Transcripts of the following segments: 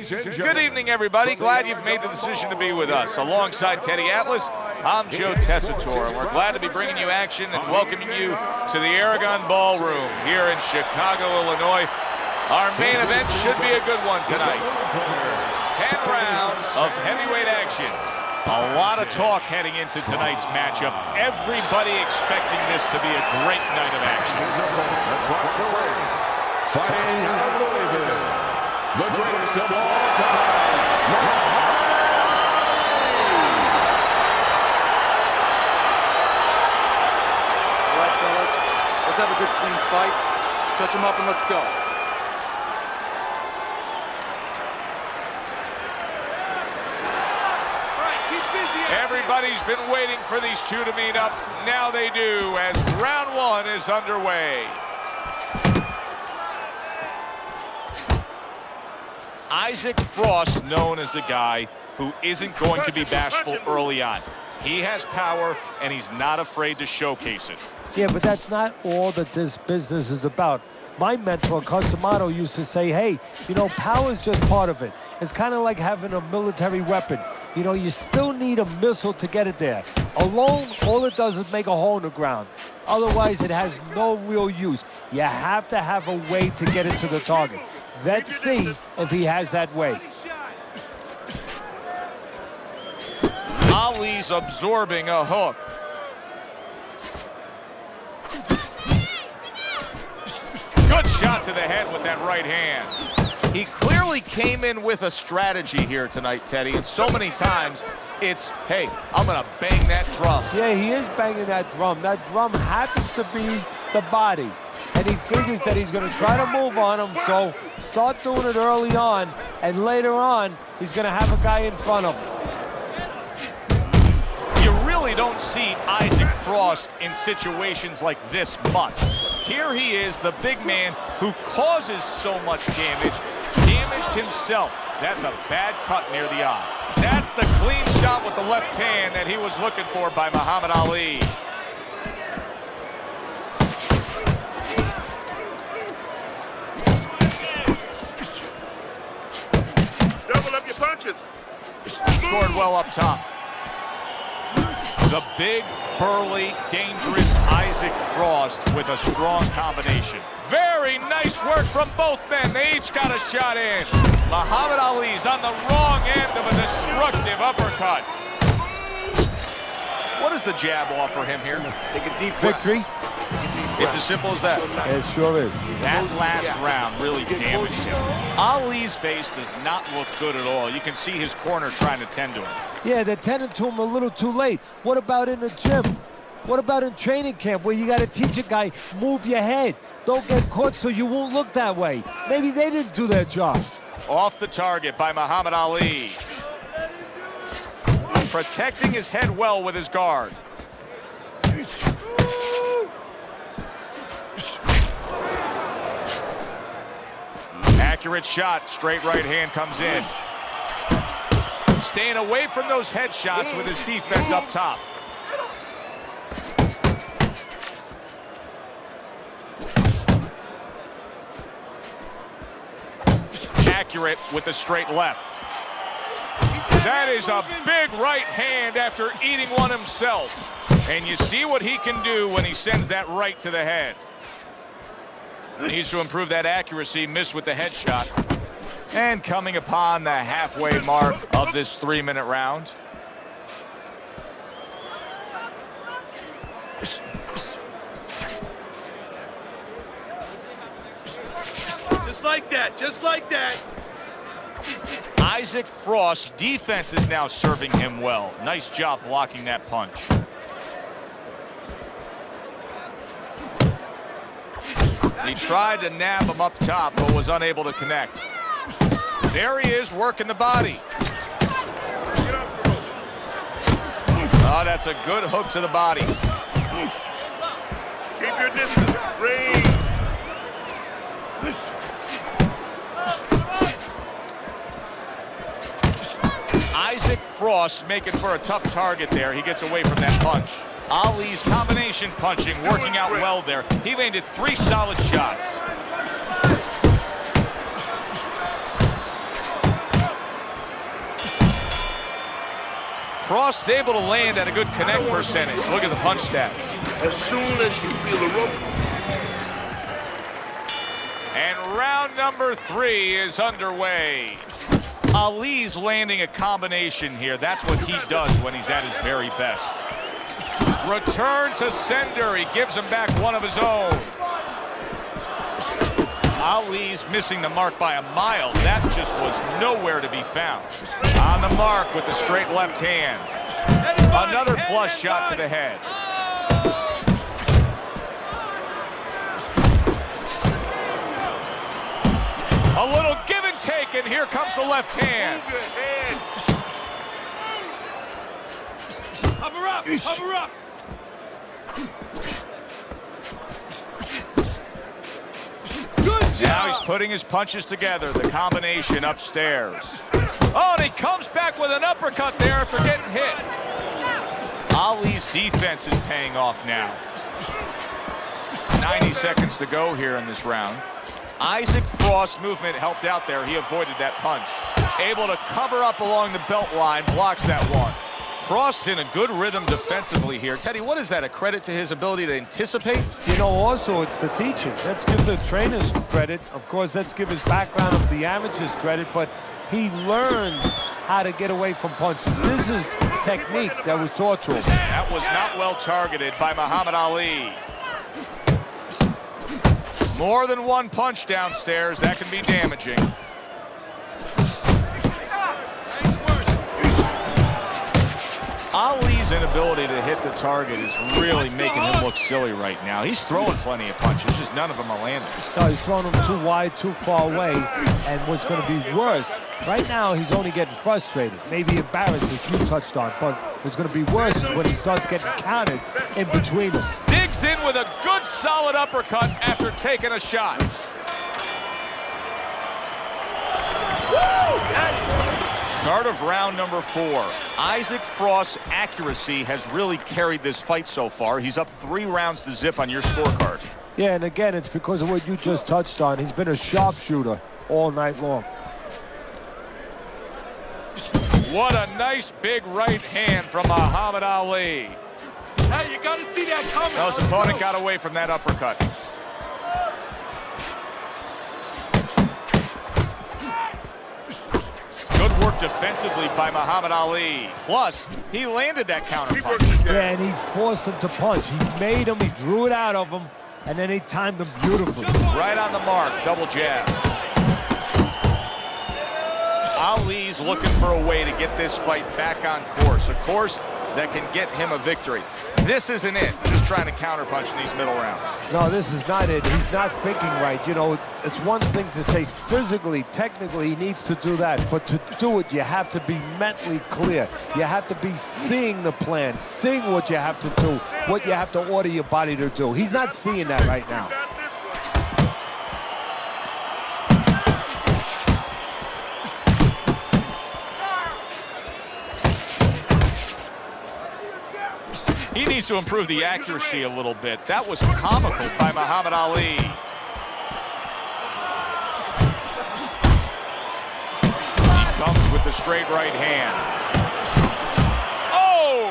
Good evening, everybody. Glad you've made the decision to be with us. Alongside Teddy Atlas, I'm Joe Tessitore, and we're glad to be bringing you action and welcoming you to the Aragon Ballroom here in Chicago, Illinois. Our main event should be a good one tonight. 10 rounds of heavyweight action. A lot of talk heading into tonight's matchup. Everybody expecting this to be a great night of action. Fighting out of Louisville, the greatest of all time. All right, fellas, let's have a good, clean fight. Touch them up and let's go. Everybody's been waiting for these two to meet up. Now they do, as round one is underway. Isaac Frost, known as a guy who isn't going to be bashful early on. He has power, and he's not afraid to showcase it. Yeah, but that's not all that this business is about. My mentor, Customado, used to say, hey, you know, power is just part of it. It's kind of like having a military weapon. You know, you still need a missile to get it there. Alone, all it does is make a hole in the ground. Otherwise, it has no real use. You have to have a way to get it to the target. Let's see if he has that way. Ali's absorbing a hook. Good shot to the head with that right hand. He clearly came in with a strategy here tonight, Teddy, and so many times it's, hey, I'm going to bang that drum. Yeah, he is banging that drum. That drum happens to be the body, and he figures that he's going to try to move on him, so start doing it early on, and later on, he's going to have a guy in front of him. You really don't see Isaac Frost in situations like this much. Here he is, the big man who causes so much damage, damaged himself. That's a bad cut near the eye. That's the clean shot with the left hand that he was looking for by Muhammad Ali. Double up your punches. Scored well up top. The big, burly, dangerous Isaac Frost with a strong combination. Very nice work from both men. They each got a shot in. Muhammad Ali's on the wrong end of a destructive uppercut. What does the jab offer him here? Take a deep Victory. It's as simple as that. It sure is. That last round really damaged him. Ali's face does not look good at all. You can see his corner trying to tend to him. Yeah, they're tending to him a little too late. What about in the gym? What about in training camp where you got to teach a guy, move your head. Don't get caught so you won't look that way. Maybe they didn't do their job. Off the target by Muhammad Ali. Protecting his head well with his guard. Accurate shot, straight right hand comes in. Staying away from those headshots with his defense up top. Accurate with the straight left. That is a big right hand after eating one himself. And you see what he can do when he sends that right to the head. Needs to improve that accuracy, missed with the headshot. And coming upon the halfway mark of this 3-minute round. Just like that, just like that. Isaac Frost's defense is now serving him well. Nice job blocking that punch. He tried to nab him up top, but was unable to connect. There he is, working the body. Oh, that's a good hook to the body. Keep your distance. Range. Isaac Frost making for a tough target there. He gets away from that punch. Ali's combination punching working out well there. He landed 3 solid shots. He's able to land at a good connect percentage. Look at the punch stats. As soon as you feel the rope. And round number 3 is underway. Ali's landing a combination here. That's what he does when he's at his very best. Return to sender. He gives him back one of his own. Ali's missing the mark by a mile. That just was nowhere to be found. On the mark with the straight left hand. Another flush shot to the head. A little give and take, and here comes the left hand. Cover up! Cover up! Now he's putting his punches together, the combination upstairs. Oh, and he comes back with an uppercut there after getting hit. Ali's defense is paying off now. 90 seconds to go here in this round. Isaac Frost's movement helped out there. He avoided that punch. Able to cover up along the belt line, blocks that one. Frost's in a good rhythm defensively here. Teddy, what is that, a credit to his ability to anticipate? You know, also, it's the teaching. Let's give the trainers credit. Of course, let's give his background of the amateurs credit, but he learns how to get away from punches. This is technique that was taught to him. That was not well targeted by Muhammad Ali. More than one punch downstairs, that can be damaging. Ali's inability to hit the target is really making him look silly right now. He's throwing plenty of punches, just none of them are landing. No, he's throwing them too wide, too far away, and what's going to be worse, right now he's only getting frustrated, maybe embarrassed, as you touched on, but what's going to be worse is when he starts getting counted in between them. Digs in with a good solid uppercut after taking a shot. Start of round number 4. Isaac Frost's accuracy has really carried this fight so far. He's up 3 rounds to zip on your scorecard. Yeah, and again, it's because of what you just touched on. He's been a sharpshooter all night long. What a nice big right hand from Muhammad Ali. Hey, you gotta see that coming. Well, his opponent got away from that uppercut. Good work defensively by Muhammad Ali. Plus, he landed that counter punch. Yeah, and he forced him to punch. He made him, he drew it out of him, and then he timed him beautifully. Right on the mark, double jab. Ali's looking for a way to get this fight back on course. A course that can get him a victory. This isn't it, just trying to counterpunch in these middle rounds. No, this is not it. He's not thinking right. You know, it's one thing to say physically, technically, he needs to do that. But to do it, you have to be mentally clear. You have to be seeing the plan, seeing what you have to do, what you have to order your body to do. He's not seeing that right now. He needs to improve the accuracy a little bit. That was comical by Muhammad Ali. He comes with the straight right hand. Oh!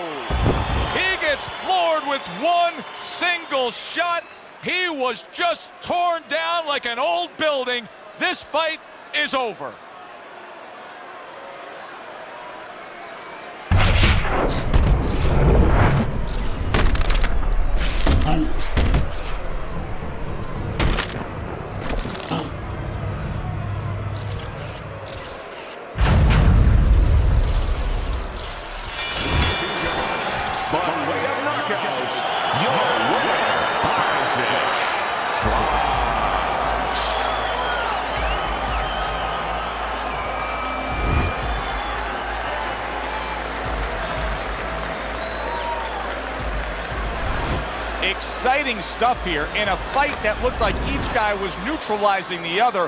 He gets floored with one single shot. He was just torn down like an old building. This fight is over. By way of knockouts, your winner, Isaac Frost. Exciting stuff here in a fight that looked like each guy was neutralizing the other.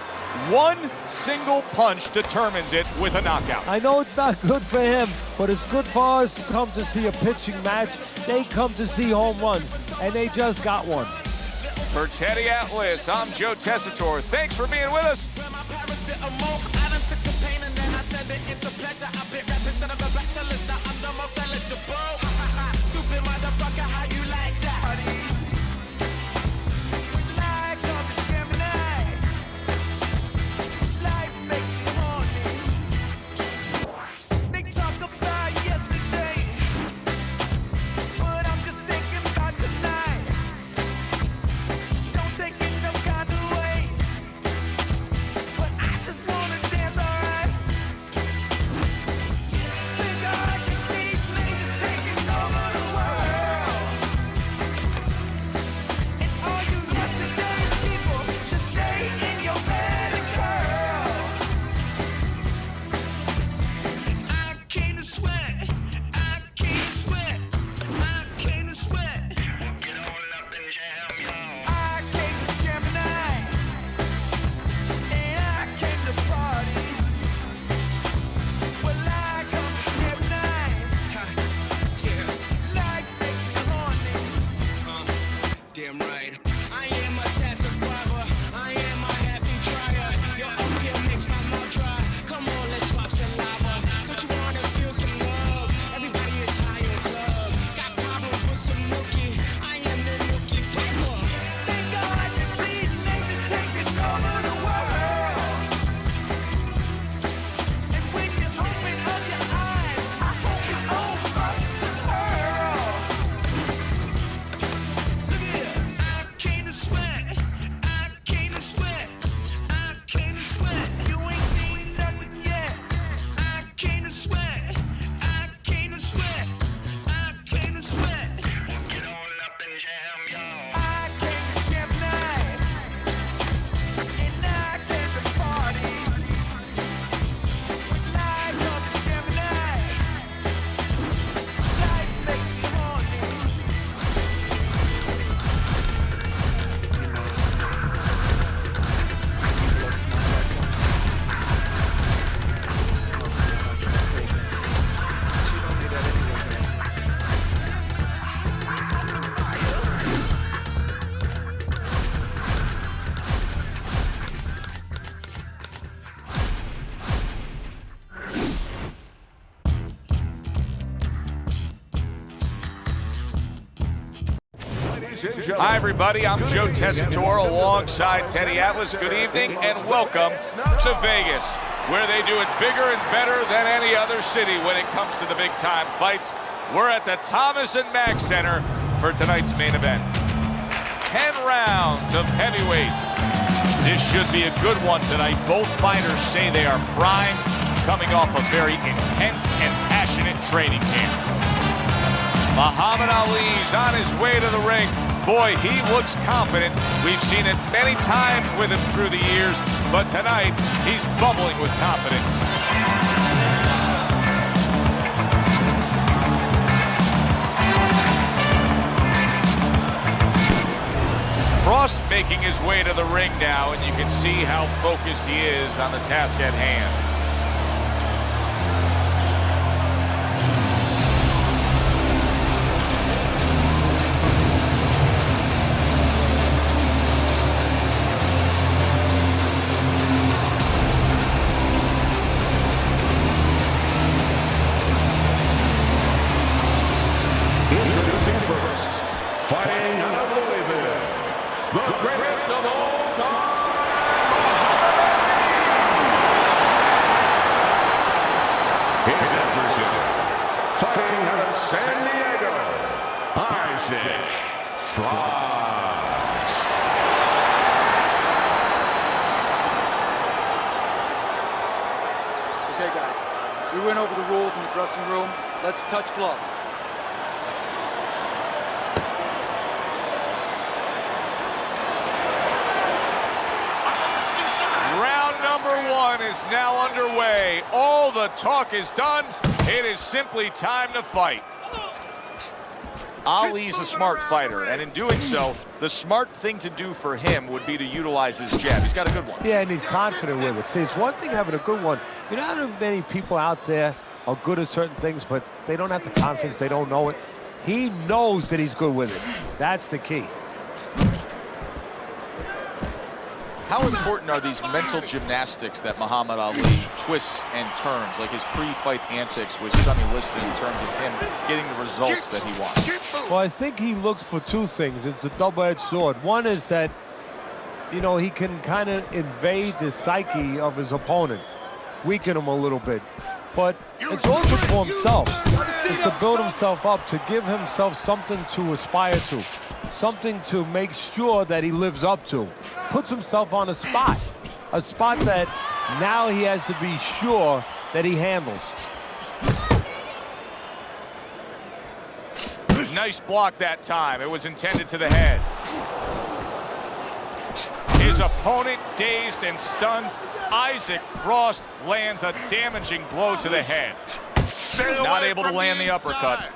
One single punch determines it with a knockout. I know it's not good for him, but it's good for us to come to see a pitching match. They come to see home runs, and they just got one. For Teddy Atlas, I'm Joe Tessitore. Thanks for being with us. Ladies and gentlemen. Hi, everybody. I'm Joe Tessitore alongside Teddy Atlas. Good evening and welcome to Vegas, where they do it bigger and better than any other city when it comes to the big-time fights. We're at the Thomas & Mack Center for tonight's main event. 10 rounds of heavyweights. This should be a good one tonight. Both fighters say they are primed, coming off a very intense and passionate training camp. Muhammad Ali's on his way to the ring. Boy, he looks confident. We've seen it many times with him through the years, but tonight, he's bubbling with confidence. Frost making his way to the ring now, and you can see how focused he is on the task at hand. Introducing first, fighting out of Louisville, the greatest of all time. His adversary, fighting out of San Diego, Isaac Frost. Okay, guys. We went over the rules in the dressing room. Let's touch gloves. Round number one is now underway. All the talk is done. It is simply time to fight. Ali's a smart fighter, and in doing so, the smart thing to do for him would be to utilize his jab. He's got a good one. Yeah, and he's confident with it. See, it's one thing having a good one. You know how many people out there are good at certain things, but they don't have the confidence, they don't know it. He knows that he's good with it. That's the key. How important are these mental gymnastics that Muhammad Ali twists and turns, like his pre-fight antics with Sonny Liston in terms of him getting the results that he wants? Well, I think he looks for two things. It's a double-edged sword. One is that, you know, he can kind of invade the psyche of his opponent, weaken him a little bit. But it's also for himself. It's to build himself up, to give himself something to aspire to, something to make sure that he lives up to. Puts himself on a spot that now he has to be sure that he handles. Nice block that time. It was intended to the head. His opponent dazed and stunned. Isaac Frost lands a damaging blow to the head. Not able to land the uppercut.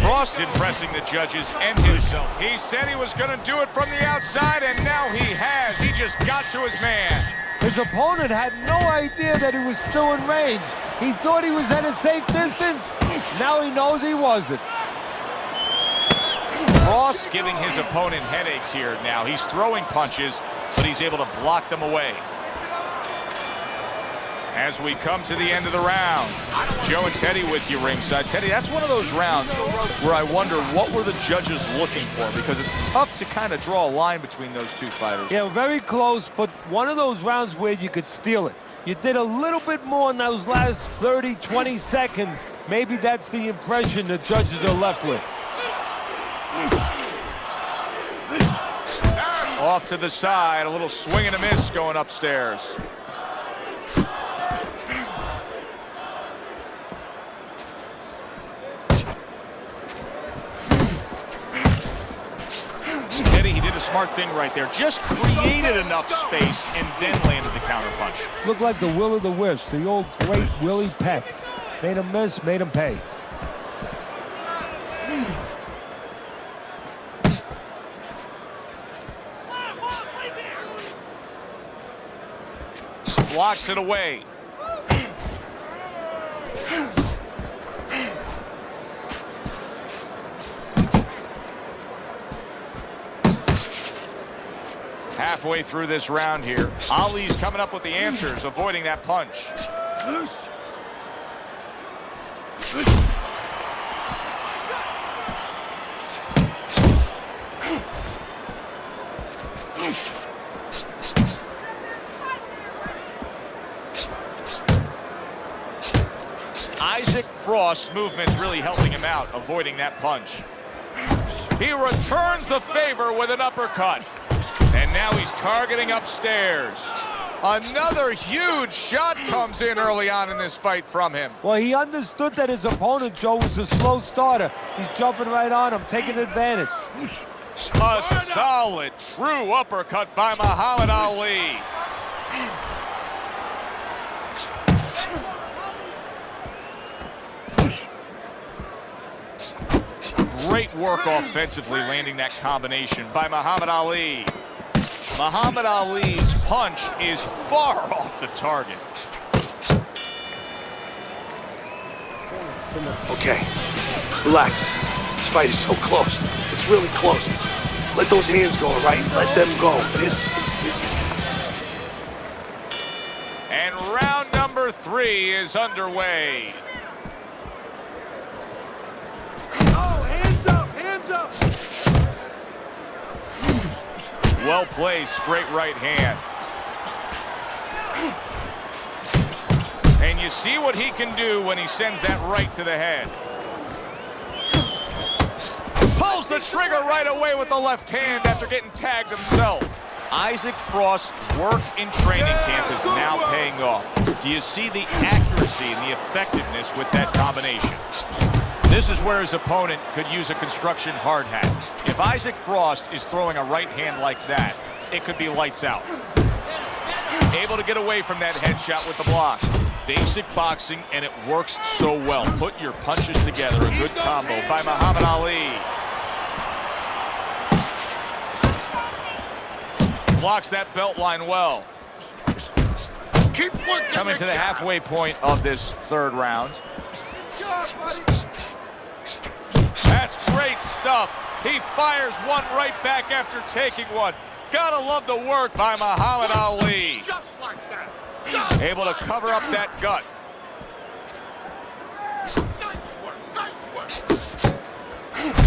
Frost impressing the judges and himself. He said he was going to do it from the outside, and now he has. He just got to his man. His opponent had no idea that he was still in range. He thought he was at a safe distance. Now he knows he wasn't. Frost giving his opponent headaches here now. He's throwing punches, but he's able to block them away. As we come to the end of the round, Joe and Teddy with you ringside. Teddy, that's one of those rounds where I wonder what were the judges looking for, because it's tough to kind of draw a line between those two fighters. Yeah, very close, but one of those rounds where you could steal it. You did a little bit more in those last 30, 20 seconds. Maybe that's the impression the judges are left with. Off to the side, a little swing and a miss going upstairs. He did a smart thing right there. Just created enough space and then landed the counterpunch. Looked like the will of the wisps, the old great Willie Peck. Made him miss, made him pay. Blocks it away. halfway through this round here. Ali's coming up with the answers, avoiding that punch. Isaac Frost's movement's really helping him out, avoiding that punch. He returns the favor with an uppercut. And now he's targeting upstairs. Another huge shot comes in early on in this fight from him. Well, he understood that his opponent, Joe, was a slow starter. He's jumping right on him, taking advantage. A solid, true uppercut by Muhammad Ali. Great work offensively, landing that combination by Muhammad Ali. Muhammad Ali's punch is far off the target. Okay, relax. This fight is so close. It's really close. Let those hands go, all right? Let them go. And round number 3 is underway. Well placed, straight right hand. And you see what he can do when he sends that right to the head. Pulls the trigger right away with the left hand after getting tagged himself. Isaac Frost's work in training camp is now paying off. Do you see the accuracy and the effectiveness with that combination? This is where his opponent could use a construction hard hat. If Isaac Frost is throwing a right hand like that, it could be lights out. Able to get away from that headshot with the block. Basic boxing, and it works so well. Put your punches together. A good combo by Muhammad Ali. Blocks that belt line well. Keep working. Coming to the halfway point of this third round. That's great stuff. He fires one right back after taking one. Gotta love the work by Muhammad Ali. Just like that. Able to cover up that gut.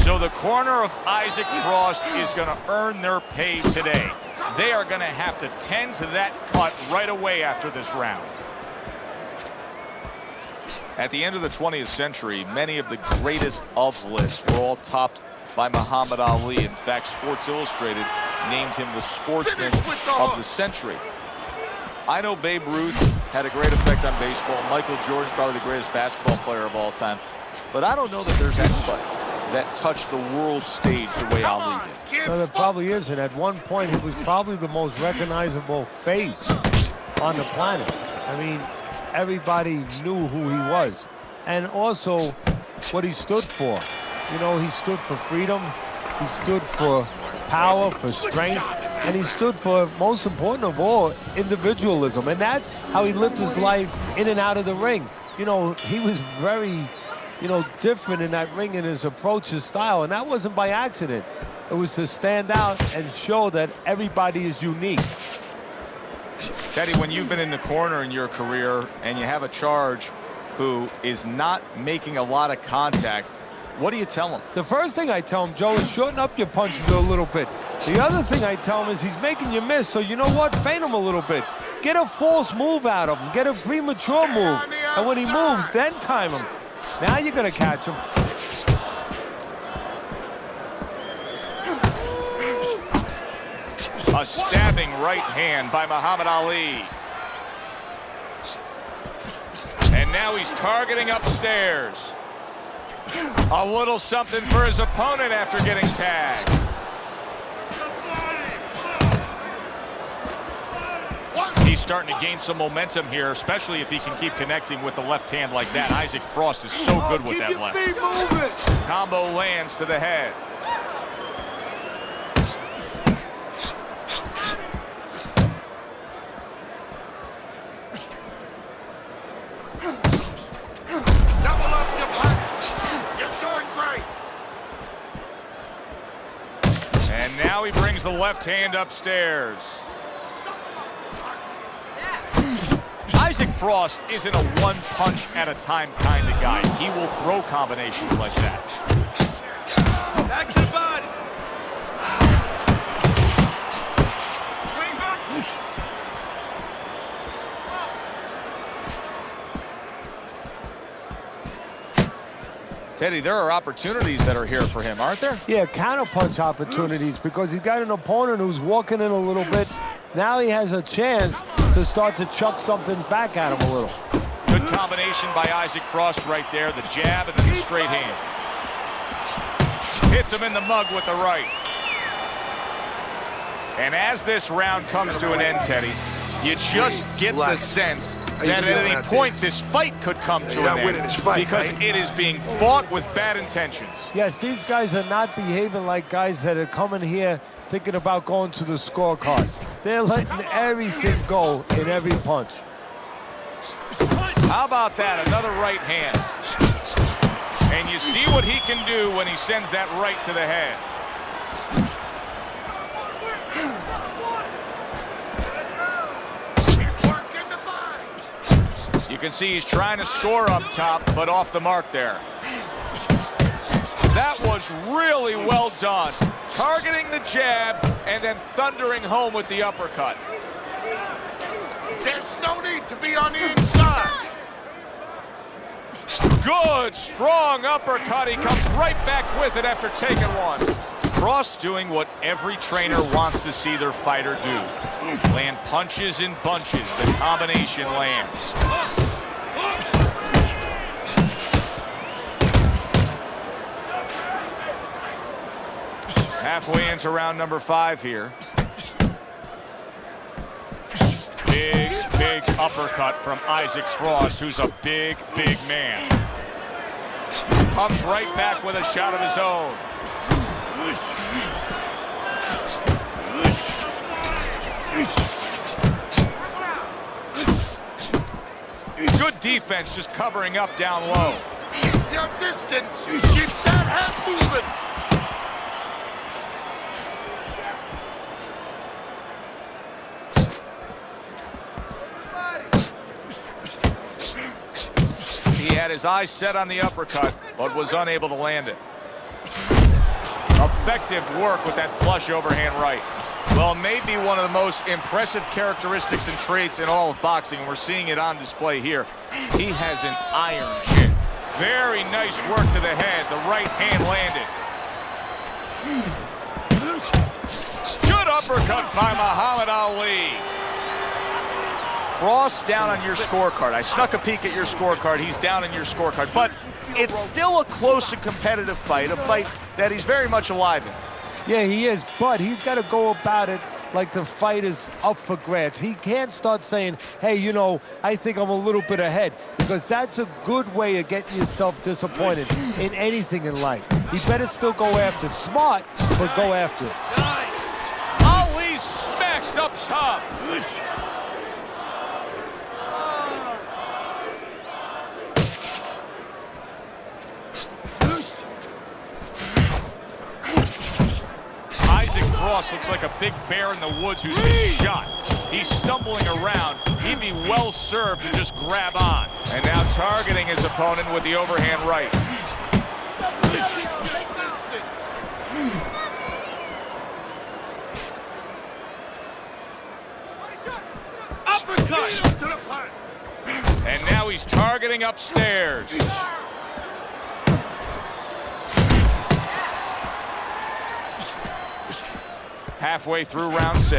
So the corner of Isaac Frost is going to earn their pay today. They are going to have to tend to that cut right away after this round. At the end of the 20th century, many of the greatest of lists were all topped by Muhammad Ali. In fact, Sports Illustrated named him the sportsman of the century. I know Babe Ruth had a great effect on baseball. Michael Jordan's probably the greatest basketball player of all time. But I don't know that there's anybody that touched the world stage the way Ali did. No, there probably is, and at one point he was probably the most recognizable face on the planet. I mean, everybody knew who he was, and also what he stood for. You know, he stood for freedom, he stood for power, for strength, and he stood for, most important of all, individualism. And that's how he lived his life in and out of the ring. You know, he was very, different in that ring in his approach, his style, and that wasn't by accident. It was to stand out and show that everybody is unique. Teddy, when you've been in the corner in your career and you have a charge who is not making a lot of contact, what do you tell him? The first thing I tell him, Joe, is shorten up your punches a little bit. The other thing I tell him is he's making you miss, so you know what? Feint him a little bit. Get a false move out of him. Get a premature move. And when he moves, then time him. Now you're going to catch him. A stabbing right hand by Muhammad Ali. And now he's targeting upstairs. A little something for his opponent after getting tagged. He's starting to gain some momentum here, especially if he can keep connecting with the left hand like that. Isaac Frost is so good with that left. Combo lands to the head. Double up your punch. You're doing great. And now he brings the the left hand upstairs. Isaac Frost isn't a one punch at a time kind of guy. He will throw combinations like that. Back to the body. Teddy, there are opportunities that are here for him, aren't there? Yeah, counterpunch opportunities because he's got an opponent who's walking in a little bit. Now he has a chance to start to chuck something back at him a little. Good combination by Isaac Frost right there. The jab and then the straight hand. Hits him in the mug with the right. And as this round comes to an end, Teddy, you just get the sense that at any point this fight could come to an end because it is being fought with bad intentions. Yes, these guys are not behaving like guys that are coming here thinking about going to the scorecard. They're letting everything go in every punch. How about that? Another right hand. And you see what he can do when he sends that right to the head. You can see he's trying to score up top, but off the mark there. That was really well done. Targeting the jab and then thundering home with the uppercut. There's no need to be on the inside. Good, strong uppercut. He comes right back with it after taking one. Frost doing what every trainer wants to see their fighter do. Land punches in bunches. The combination lands. Halfway into round number 5 here. Big, big uppercut from Isaac Frost, who's a big, big man. Comes right back with a shot of his own. Good defense, just covering up down low. Your distance. Keep that half moving. He had his eyes set on the uppercut, but was unable to land it. Effective work with that flush overhand right. Well, maybe one of the most impressive characteristics and traits in all of boxing, and we're seeing it on display here. He has an iron chin. Very nice work to the head. The right hand landed. Good uppercut by Muhammad Ali. Frost down on your scorecard. I snuck a peek at your scorecard. He's down on your scorecard. But it's still a close and competitive fight, a fight that he's very much alive in. Yeah, he is, but he's got to go about it like the fight is up for grabs. He can't start saying, hey, you know, I think I'm a little bit ahead, because that's a good way of getting yourself disappointed in anything in life. He better still go after it. Smart, but go after it. Nice. Ali smacked up top. Frost looks like a big bear in the woods who's been shot. He's stumbling around. He'd be well served to just grab on. And now targeting his opponent with the overhand right. Uppercut. And now he's targeting upstairs. Halfway through round 6.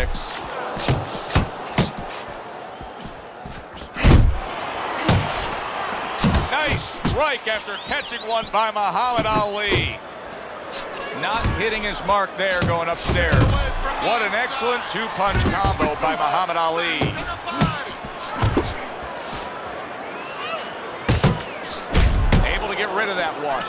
Nice strike after catching one by Muhammad Ali. Not hitting his mark there going upstairs. What an excellent two-punch combo by Muhammad Ali. Able to get rid of that one.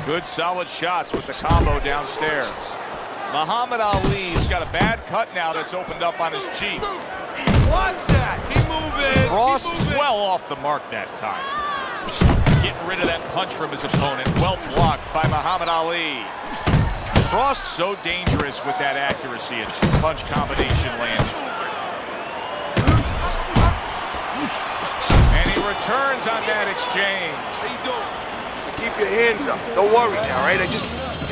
Good solid shots with the combo downstairs. Muhammad Ali's got a bad cut now that's opened up on his cheek. Watch that. Keep moving. Frost well off the mark that time. Getting rid of that punch from his opponent. Well blocked by Muhammad Ali. Frost so dangerous with that accuracy. A two-punch combination lands. And he returns on that exchange. How you doing? Keep your hands up. Don't worry now, right? I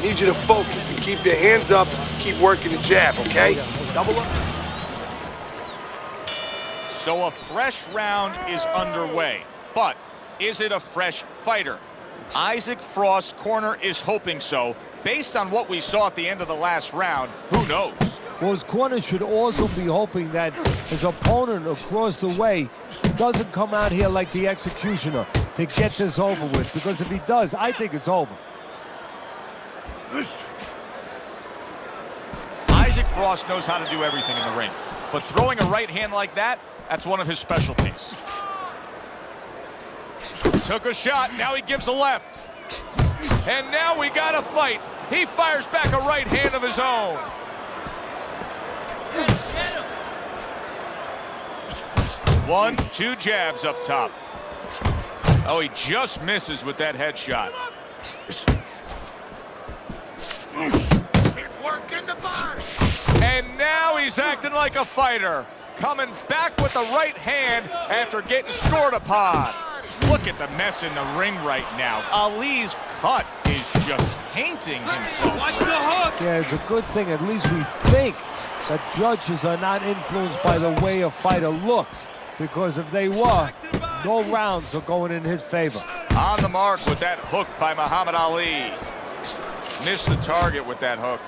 need you to focus and keep your hands up. Keep working the jab, okay? Double up. So a fresh round is underway, but is it a fresh fighter? Isaac Frost's corner is hoping so. Based on what we saw at the end of the last round, who knows? Well, his corner should also be hoping that his opponent across the way doesn't come out here like the executioner to get this over with, because if he does, I think it's over. Isaac Frost knows how to do everything in the ring, but throwing a right hand like that, that's one of his specialties. Took a shot, now he gives a left. And now we got a fight. He fires back a right hand of his own. One, two jabs up top. Oh, he just misses with that headshot. Working the body. And now he's acting like a fighter. Coming back with the right hand after getting scored upon. Look at the mess in the ring right now. Ali's cut is just painting himself. Watch the hook. Yeah, it's a good thing. At least we think that judges are not influenced by the way a fighter looks. Because if they were, no rounds are going in his favor. On the mark with that hook by Muhammad Ali. Missed the target with that hook.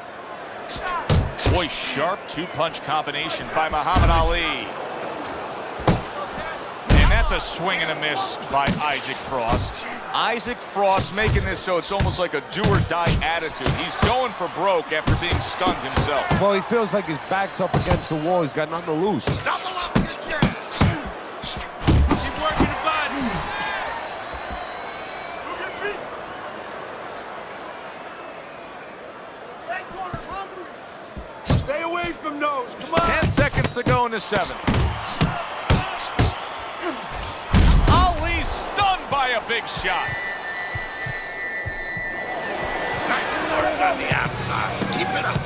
Boy, sharp two-punch combination by Muhammad Ali. And that's a swing and a miss by Isaac Frost. Isaac Frost making this so it's almost like a do-or-die attitude. He's going for broke after being stunned himself. Well, he feels like his back's up against the wall. He's got nothing to lose. Double up his chest. Keep working the body. That corner's hungry. Stay away from those. Come on. 10 seconds to go in the seventh. Ali stunned by a big shot. Nice work on the outside. Keep it up.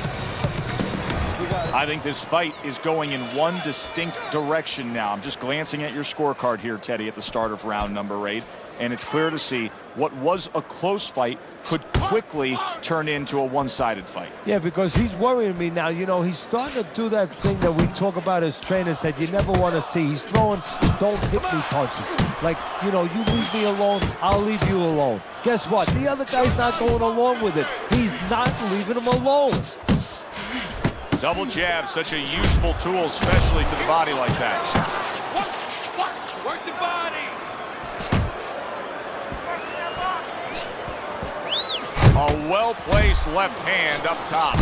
I think this fight is going in one distinct direction now. I'm just glancing at your scorecard here, Teddy, at the start of round number 8. And it's clear to see what was a close fight could quickly turn into a one-sided fight. Yeah, because he's worrying me now. You know, he's starting to do that thing that we talk about as trainers that you never want to see. He's throwing don't hit me punches. Like, you know, you leave me alone, I'll leave you alone. Guess what? The other guy's not going along with it. He's not leaving him alone. Double jab, such a useful tool, especially to the body like that. Work the body. A well-placed left hand up top.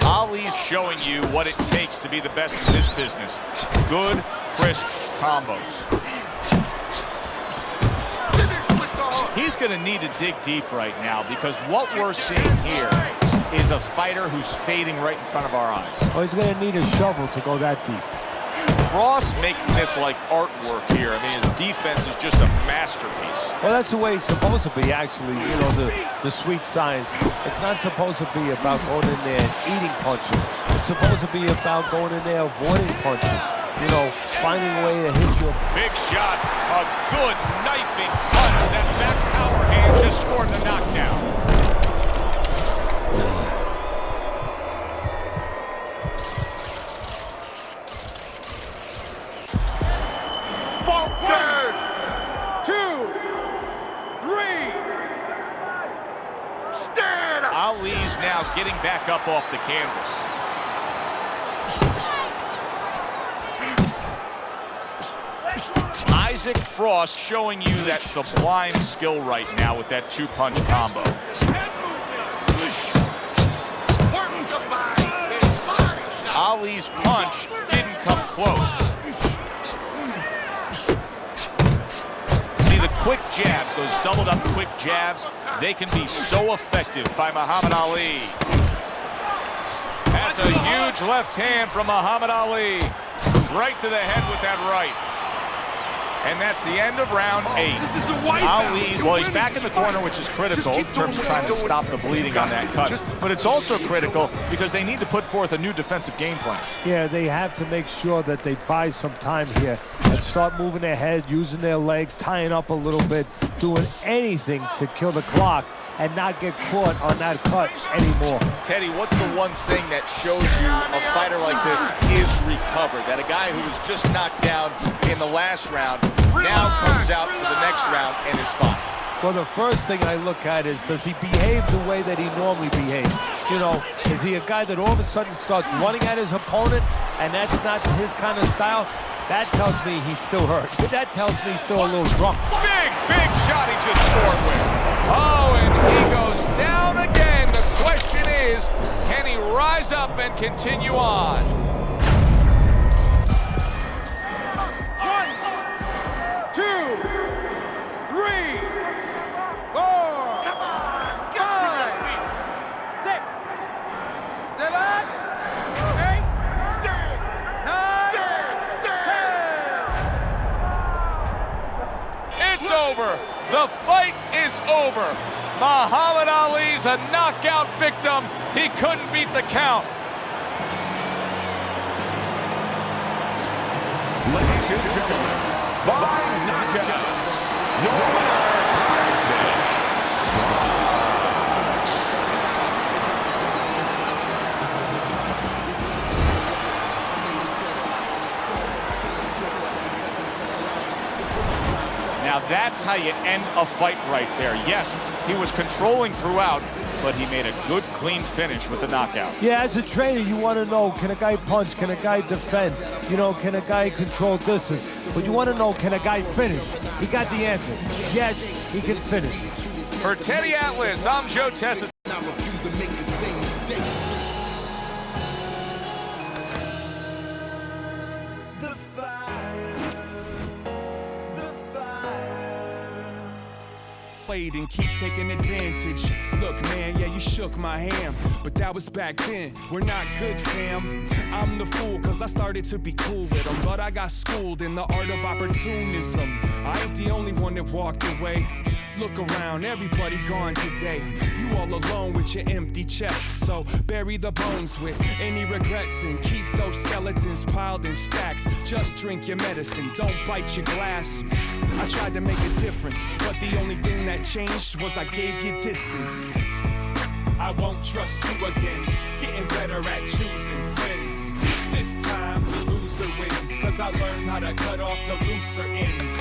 Ali's showing you what it takes to be the best in this business. Good, crisp combos. He's going to need to dig deep right now because what we're seeing here is a fighter who's fading right in front of our eyes. Oh, he's going to need a shovel to go that deep. Frost making this like artwork here. I mean, his defense is just a masterpiece. Well, that's the way it's supposed to be, actually. You know, the sweet science. It's not supposed to be about going in there and eating punches. It's supposed to be about going in there avoiding punches. You know, finding a way to hit you. Big shot, a good knifing punch. That back power hand just scored the knockdown. Focus. 2, 3. Stand up. Ali's now getting back up off the canvas. Isaac Frost showing you that sublime skill right now with that two-punch combo. Work the body. His body shot. Ali's punch didn't come close. See the quick jabs, those doubled up quick jabs, they can be so effective by Muhammad Ali. That's a huge left hand from Muhammad Ali. Right to the head with that right. And that's the end of round 8. Ali's, well, he's back in the corner, which is critical in terms of trying to stop the bleeding on that cut. But it's also critical because they need to put forth a new defensive game plan. Yeah, they have to make sure that they buy some time here and start moving their head, using their legs, tying up a little bit, doing anything to kill the clock and not get caught on that cut anymore. Teddy, what's the one thing that shows you a fighter like this is recovered? That a guy who was just knocked down in the last round now comes out for the next round and is fine? Well, the first thing I look at is, does he behave the way that he normally behaves? You know, is he a guy that all of a sudden starts running at his opponent and that's not his kind of style? That tells me he's still hurt. That tells me he's still a little drunk. Big shot he just scored with. Oh, and he goes down again. The question is, can he rise up and continue on? 1, 2, 3, 4, 5, 6, 7, 8, 9, 10. It's over. The fight is over. Muhammad Ali's a knockout victim. He couldn't beat the count. Ladies and gentlemen, by knockout, your winner is Now that's how you end a fight right there. Yes, he was controlling throughout, but he made a good, clean finish with the knockout. Yeah, as a trainer, you want to know, can a guy punch? Can a guy defend? You know, can a guy control distance? But you want to know, can a guy finish? He got the answer. Yes, he can finish. For Teddy Atlas, I'm Joe Tessa. I refuse to make the same mistakes. And keep taking advantage. Look, man, yeah, you shook my hand, but that was back then. We're not good, fam. I'm the fool, cause I started to be cool with them, but I got schooled in the art of opportunism. I ain't the only one that walked away. Look around, everybody gone today. You all alone with your empty chest, so bury the bones with any regrets and keep those skeletons piled in stacks. Just drink your medicine, don't bite your glass. I tried to make a difference, but the only thing that changed was I gave you distance. I won't trust you again, getting better at choosing friends. This time the loser wins, cause I learned how to cut off the looser ends.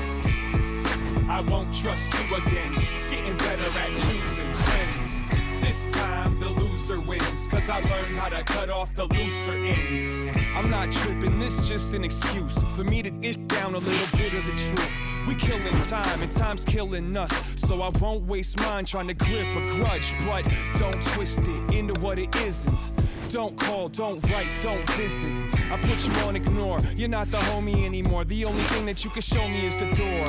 I won't trust you again, getting better at choosing friends. This time the loser wins, cause I learned how to cut off the looser ends. I'm not tripping, this just an excuse for me to dish down a little bit of the truth. We killing time and time's killing us, so I won't waste mine trying to grip a grudge. But don't twist it into what it isn't. Don't call, don't write, don't visit. I put you on ignore, you're not the homie anymore. The only thing that you can show me is the door.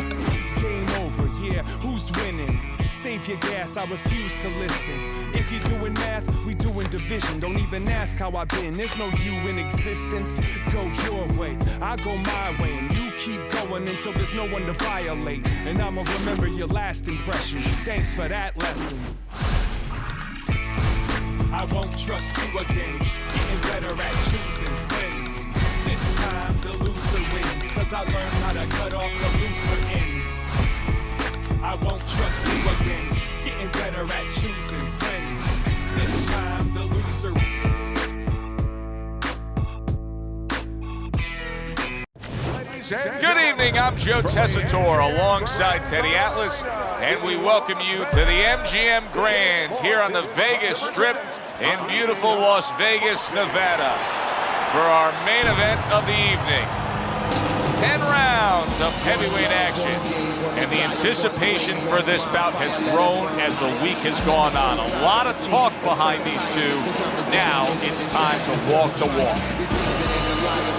Game over, yeah, who's winning? Save your gas, I refuse to listen. If you're doing math, we doing division. Don't even ask how I've been, there's no you in existence. Go your way, I go my way, and you keep going until there's no one to violate. And I'ma remember your last impression. Thanks for that lesson. I won't trust you again, getting better at choosing friends. This time the loser wins, cause I learned how to cut off the looser ends. I won't trust you again, getting better at choosing friends. This time the loser wins. Good evening, I'm Joe Tessitore alongside Teddy Atlas, and we welcome you to the MGM Grand here on the Vegas Strip in beautiful Las Vegas, Nevada, for our main event of the evening. 10 rounds of heavyweight action, and the anticipation for this bout has grown as the week has gone on. A lot of talk behind these two. Now it's time to walk the walk.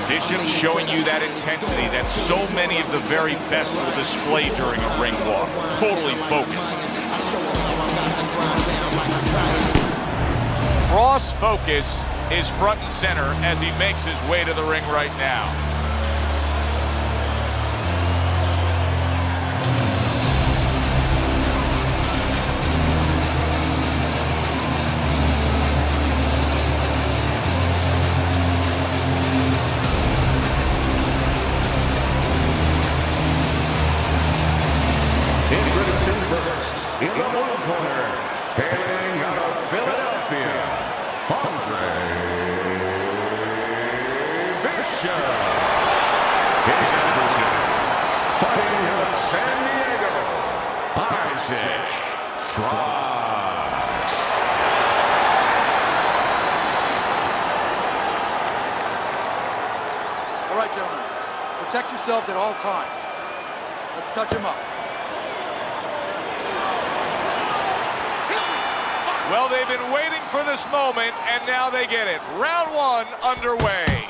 Bishop showing you that intensity that so many of the very best will display during a ring walk. Totally focused. I show them how I got the grind down like a science. Frost's focus is front and center as he makes his way to the ring right now. Introducing first, in the blue corner, hailing out of Philadelphia, Andre Bishop. His adversary, fighting out of San Diego, Isaac Frost. All right, gentlemen. Protect yourselves at all times. Let's touch him up. Well, they've been waiting for this moment, and now they get it. Round one underway.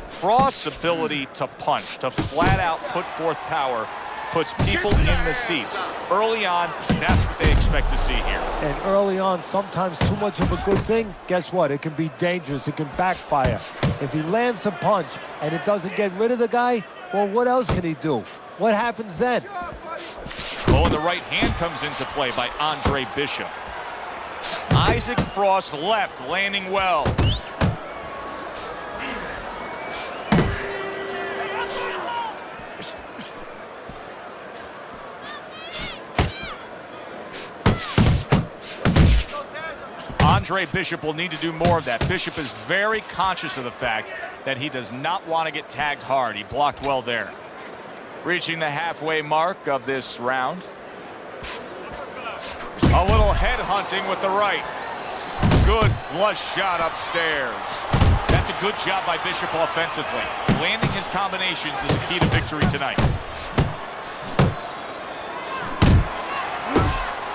Frost's ability to punch, to flat out put forth power, puts people in the seats. Early on, that's what they expect to see here. And early on, sometimes too much of a good thing, guess what? It can be dangerous. It can backfire. If he lands a punch and it doesn't get rid of the guy, well, what else can he do? What happens then? Oh, and the right hand comes into play by Andre Bishop. Isaac Frost left, landing well. Andre Bishop will need to do more of that. Bishop is very conscious of the fact that he does not want to get tagged hard. He blocked well there. Reaching the halfway mark of this round. A little head hunting with the right. Good flush shot upstairs. That's a good job by Bishop offensively. Landing his combinations is a key to victory tonight.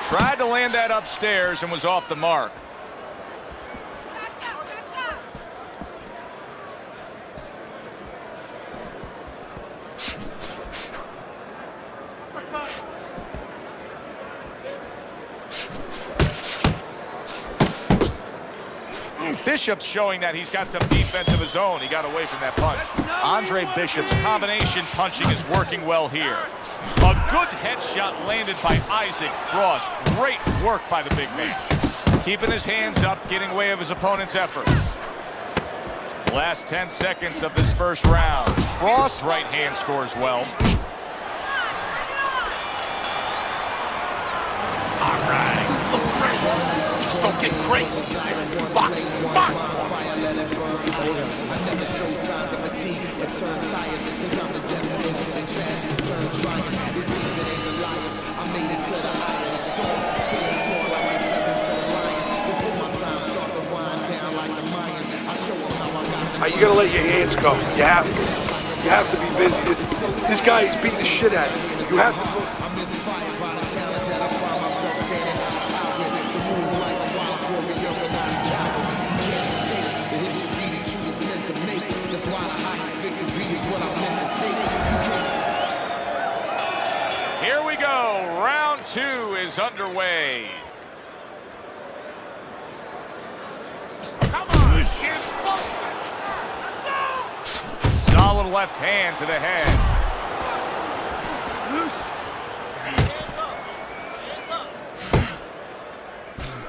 Tried to land that upstairs and was off the mark. Bishop's showing that he's got some defense of his own. He got away from that punch. Andre Bishop's combination punching is working well here. A good headshot landed by Isaac Frost. Great work by the big man. Keeping his hands up, getting away of his opponent's effort. Last 10 seconds of this first round. Frost's right hand scores well. All right, look great. Just don't get crazy. Box, box. Fire, let it burn higher. I never show signs of fatigue or turn tired. Cause I'm the definition of tragedy turn triumph. This David ain't Goliath. I made it to the eye of the storm. Feeling torn like they fed me to the lions. Before my time start to wind down like the Mayans. I show them how I got the... You gotta let your hands go. You have to. You have to be busy. This guy is beating the shit out of you. You have to. I'm inspired by the challenge and I find myself standing out of outlet. The move like a wild warrior and not a coward. You can't escape the history that you was meant to make. That's why the highest victory is what I'm meant to take. You can't... Here we go. Round two is underway. Come on, shit. Solid left hand to the head.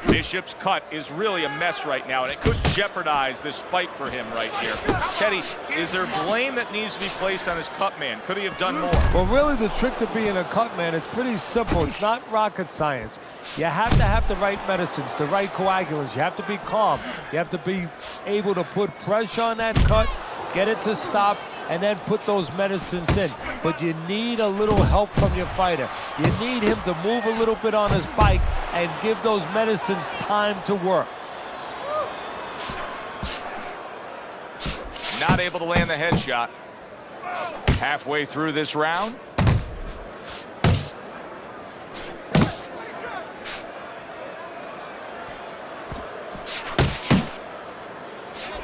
Bishop's cut is really a mess right now, and it could jeopardize this fight for him right here. Teddy, is there blame that needs to be placed on his cut man? Could he have done more? Well, really, the trick to being a cut man is pretty simple. It's not rocket science. You have to have the right medicines, the right coagulants. You have to be calm. You have to be able to put pressure on that cut, get it to stop, and then put those medicines in. But you need a little help from your fighter. You need him to move a little bit on his bike and give those medicines time to work. Not able to land the headshot. Halfway through this round.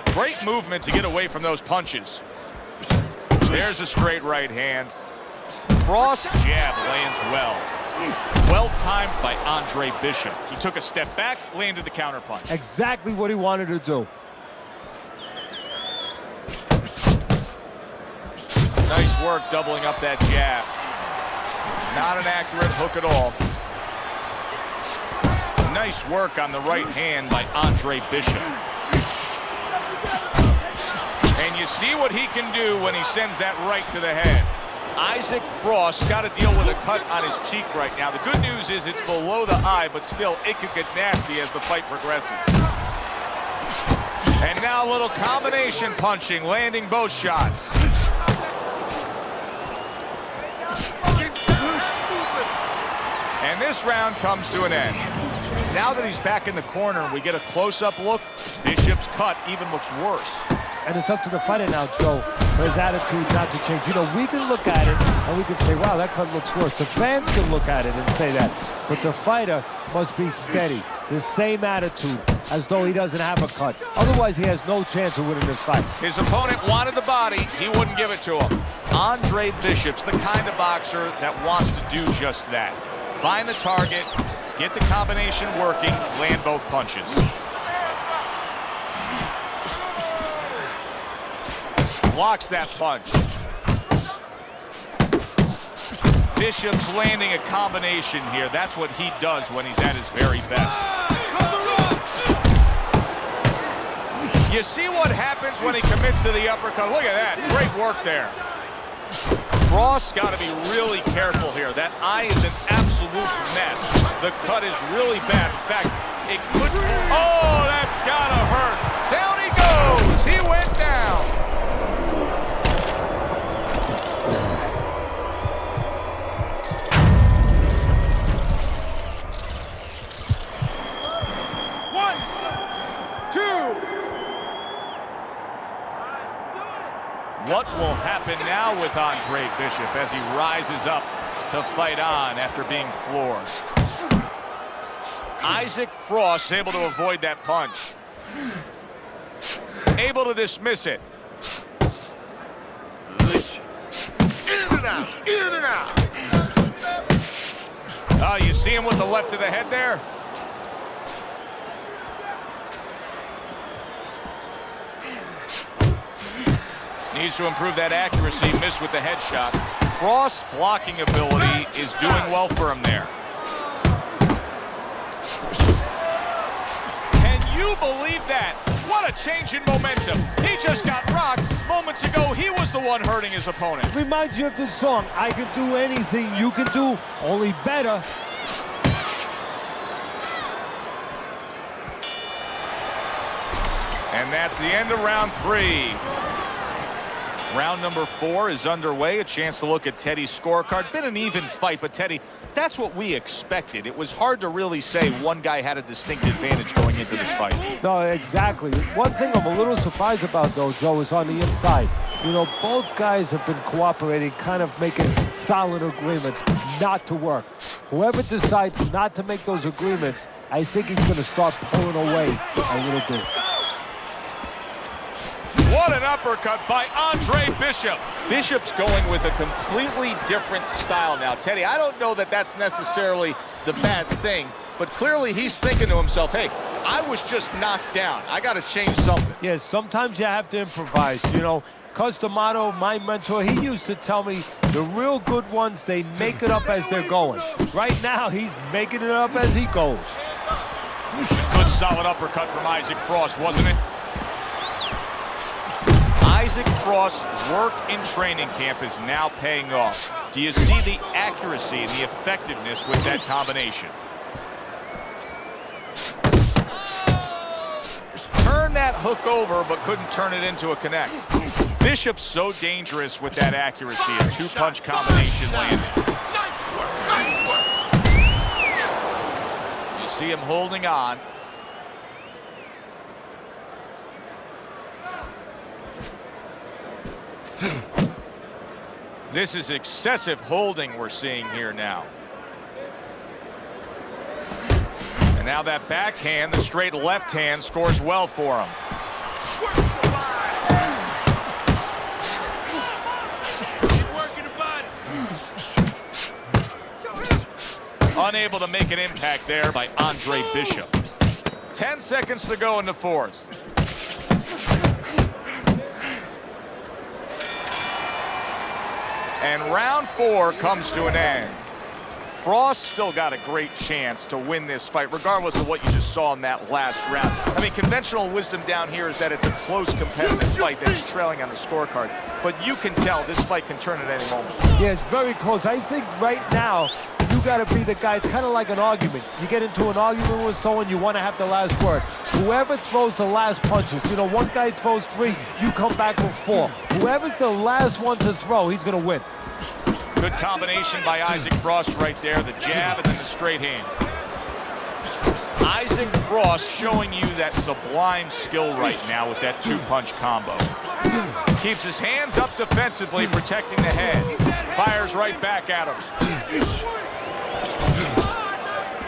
Great movement to get away from those punches. There's a straight right hand. Cross jab lands well. Well-timed by Andre Bishop. He took a step back, landed the counterpunch. Exactly what he wanted to do. Nice work doubling up that jab. Not an accurate hook at all. Nice work on the right hand by Andre Bishop. And you see what he can do when he sends that right to the head. Isaac Frost got to deal with a cut on his cheek right now. The good news is it's below the eye, but still it could get nasty as the fight progresses. And now a little combination punching, landing both shots. And this round comes to an end. Now that he's back in the corner and we get a close-up look, Bishop's cut even looks worse. And it's up to the fighter now, Joe, for his attitude not to change. You know, we can look at it and we can say, wow, that cut looks worse. The fans can look at it and say that. But the fighter must be steady, the same attitude, as though he doesn't have a cut. Otherwise, he has no chance of winning this fight. His opponent wanted the body. He wouldn't give it to him. Andre Bishop's the kind of boxer that wants to do just that. Find the target, get the combination working, land both punches. Blocks that punch. Bishop's landing a combination here. That's what he does when he's at his very best. You see what happens when he commits to the uppercut. Look at that. Great work there. Frost's got to be really careful here. That eye is an absolute mess. The cut is really bad. In fact, it could... Oh, that's got to hurt. Down he goes. He went down. What will happen now with Andre Bishop as he rises up to fight on after being floored? Isaac Frost able to avoid that punch. Able to dismiss it. In and out, in and out. Oh, you see him with the left to the head there? Needs to improve that accuracy. Missed with the headshot. Frost's blocking ability is doing well for him there. Can you believe that? What a change in momentum. He just got rocked. Moments ago, he was the one hurting his opponent. Reminds you of this song, I can do anything you can do, only better. And that's the end of round 3. Round number 4 is underway. A chance to look at Teddy's scorecard. Been an even fight, but Teddy, that's what we expected. It was hard to really say one guy had a distinct advantage going into this fight. No, exactly. One thing I'm a little surprised about, though, Joe, is on the inside. You know, both guys have been cooperating, kind of making solid agreements not to work. Whoever decides not to make those agreements, I think he's going to start pulling away a little bit. What an uppercut by Andre Bishop. Bishop's going with a completely different style now. Teddy, I don't know that that's necessarily the bad thing, but clearly he's thinking to himself, hey, I was just knocked down. I got to change something. Yeah, sometimes you have to improvise. You know, Customato, my mentor, he used to tell me the real good ones, they make it up as they're going. Right now, he's making it up as he goes. Good solid uppercut from Isaac Frost, wasn't it? Isaac Frost's work in training camp is now paying off. Do you see the accuracy and the effectiveness with that combination? Turned that hook over, but couldn't turn it into a connect. Bishop's so dangerous with that accuracy. A two-punch combination landing. You see him holding on. This is excessive holding we're seeing here now. And now that backhand, the straight left hand, scores well for him. Unable to make an impact there by Andre Bishop. 10 seconds to go in the fourth. And round 4 comes to an end. Frost still got a great chance to win this fight, regardless of what you just saw in that last round. I mean, conventional wisdom down here is that it's a close, competitive fight that he's trailing on the scorecards. But you can tell this fight can turn at any moment. Yeah, it's very close. I think right now, you got to be the guy. It's kind of like an argument. You get into an argument with someone, you want to have the last word. Whoever throws the last punches, you know, one guy throws 3, you come back with 4. Whoever's the last one to throw, he's going to win. Good combination by Isaac Frost right there. The jab and then the straight hand. Isaac Frost showing you that sublime skill right now with that 2-punch combo. Keeps his hands up defensively, protecting the head. Fires right back at him.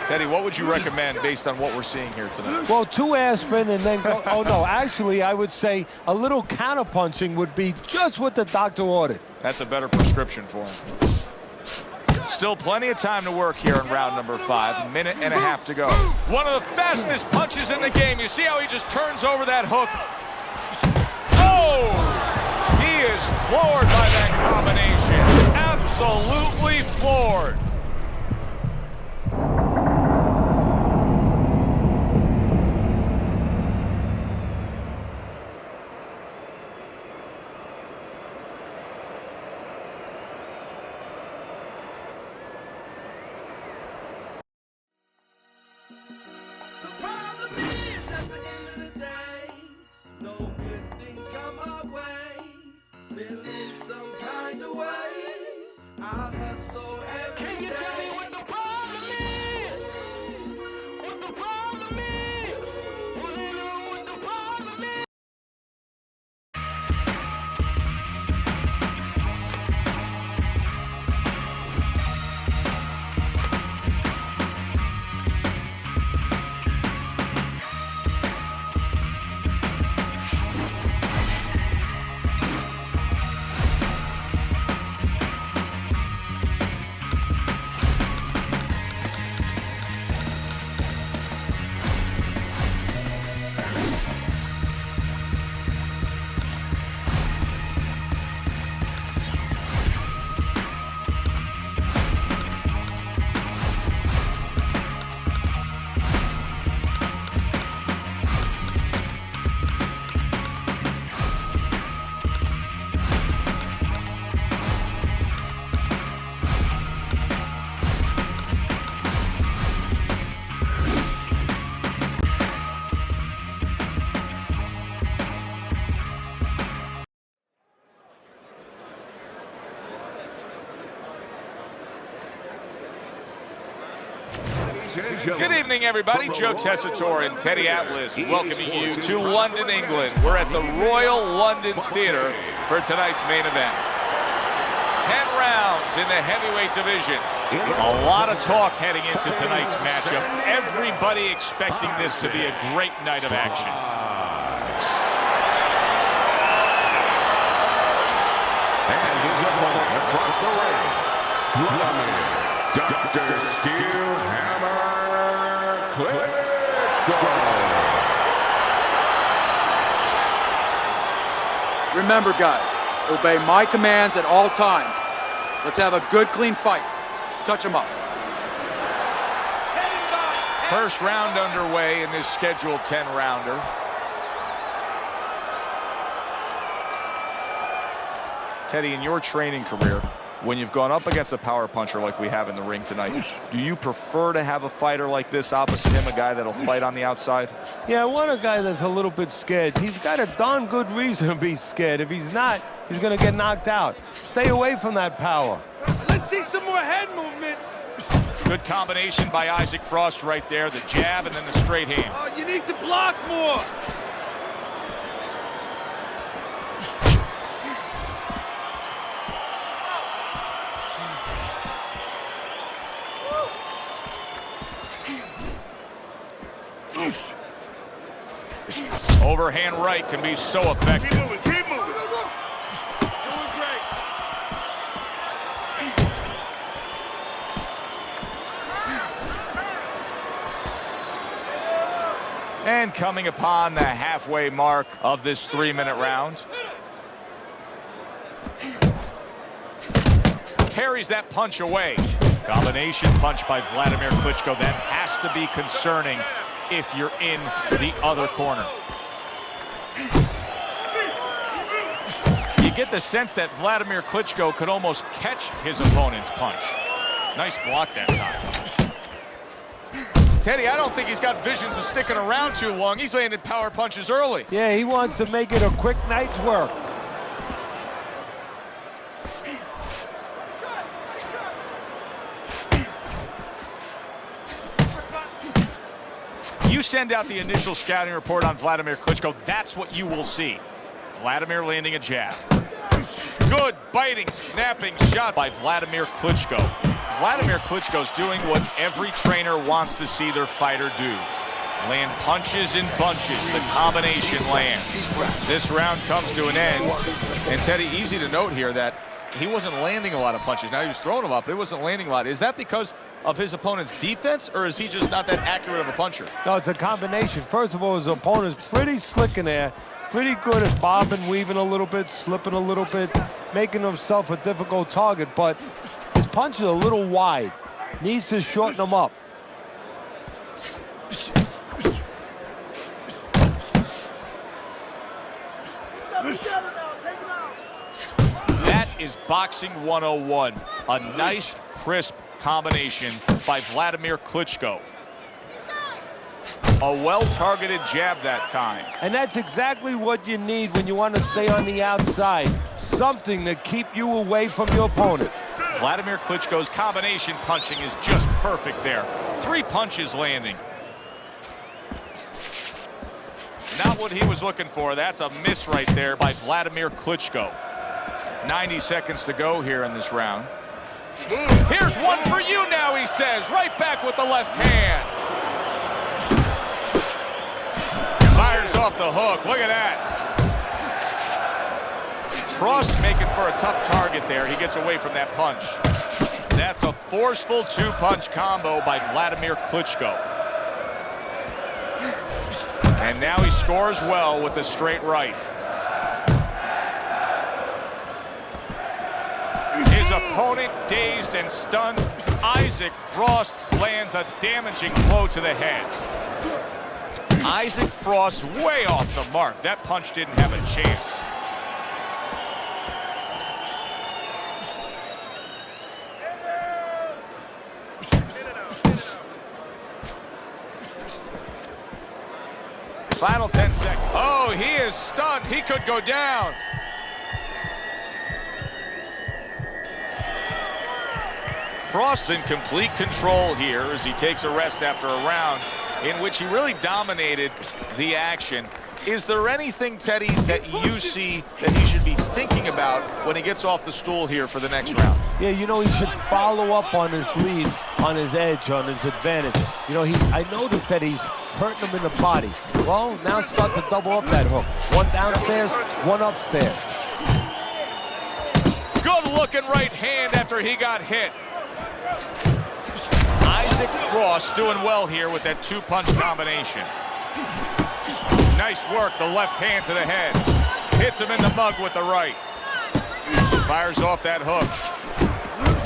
Teddy, what would you recommend based on what we're seeing here tonight? Well, 2 aspirin and then go. Oh, no, actually, I would say a little counterpunching would be just what the doctor ordered. That's a better prescription for him. Still plenty of time to work here in round number 5. 1.5 minutes to go. One of the fastest punches in the game. You see how he just turns over that hook? Oh! He is floored by that combination. Absolutely floored. Can you tell me what the problem is? What the problem is? Wanna know what the problem is? Good evening, everybody. Joe Tessitore and Teddy Atlas welcoming you to London, England. We're at the Royal London Theatre for tonight's main event. 10 rounds in the heavyweight division. A lot of talk heading into tonight's matchup. Everybody expecting this to be a great night of action. And his opponent across the ring, Vladimir Dr. Steel Hammer Klitschko. Remember, guys, obey my commands at all times. Let's have a good, clean fight. Touch him up. First round underway in this scheduled 10-rounder. Teddy, in your training career, when you've gone up against a power puncher like we have in the ring tonight, do you prefer to have a fighter like this opposite him, a guy that'll fight on the outside? Yeah, I want a guy that's a little bit scared. He's got a darn good reason to be scared. If he's not, he's going to get knocked out. Stay away from that power. Let's see some more head movement. Good combination by Isaac Frost right there. The jab and then the straight hand. Oh, you need to block more. Overhand right can be so effective. Keep moving, keep moving. Doing great. And coming upon the halfway mark of this 3-minute round. Parries that punch away. Combination punch by Vladimir Klitschko. That has to be concerning if you're in the other corner. You get the sense that Vladimir Klitschko could almost catch his opponent's punch. Nice block that time. Teddy, I don't think he's got visions of sticking around too long. He's landed power punches early. Yeah, he wants to make it a quick night's work. You send out the initial scouting report on Vladimir Klitschko, that's what you will see. Vladimir landing a jab. Good biting, snapping shot by Vladimir Klitschko. Vladimir Klitschko's doing what every trainer wants to see their fighter do. Land punches in bunches. The combination lands. This round comes to an end. And Teddy, easy to note here that he wasn't landing a lot of punches. Now he was throwing them up, but he wasn't landing a lot. Is that because of his opponent's defense, or is he just not that accurate of a puncher? No, it's a combination. First of all, his opponent's pretty slick in there. Pretty good at bobbing, weaving a little bit, slipping a little bit, making himself a difficult target, but his punch is a little wide. Needs to shorten them up. That is boxing 101. A nice, crisp combination by Vladimir Klitschko. A well-targeted jab that time. And that's exactly what you need when you want to stay on the outside. Something to keep you away from your opponent. Vladimir Klitschko's combination punching is just perfect there. 3 punches landing. Not what he was looking for. That's a miss right there by Vladimir Klitschko. 90 seconds to go here in this round. Here's one for you now, he says. Right back with the left hand. Fires off the hook. Look at that. Frost making for a tough target there. He gets away from that punch. That's a forceful 2-punch combo by Vladimir Klitschko. And now he scores well with the straight right. His opponent dazed and stunned. Isaac Frost lands a damaging blow to the head. Isaac Frost way off the mark. That punch didn't have a chance. Final 10 seconds. Oh, he is stunned. He could go down. Frost's in complete control here as he takes a rest after a round in which he really dominated the action. Is there anything, Teddy, that you see that he should be thinking about when he gets off the stool here for the next round? Yeah, you know, he should follow up on his lead, on his edge, on his advantage. You know, I noticed that he's hurting him in the body. Well, now start to double up that hook. One downstairs, one upstairs. Good looking right hand after he got hit. Isaac Frost doing well here with that 2-punch combination. Nice work, the left hand to the head. Hits him in the mug with the right. Fires off that hook.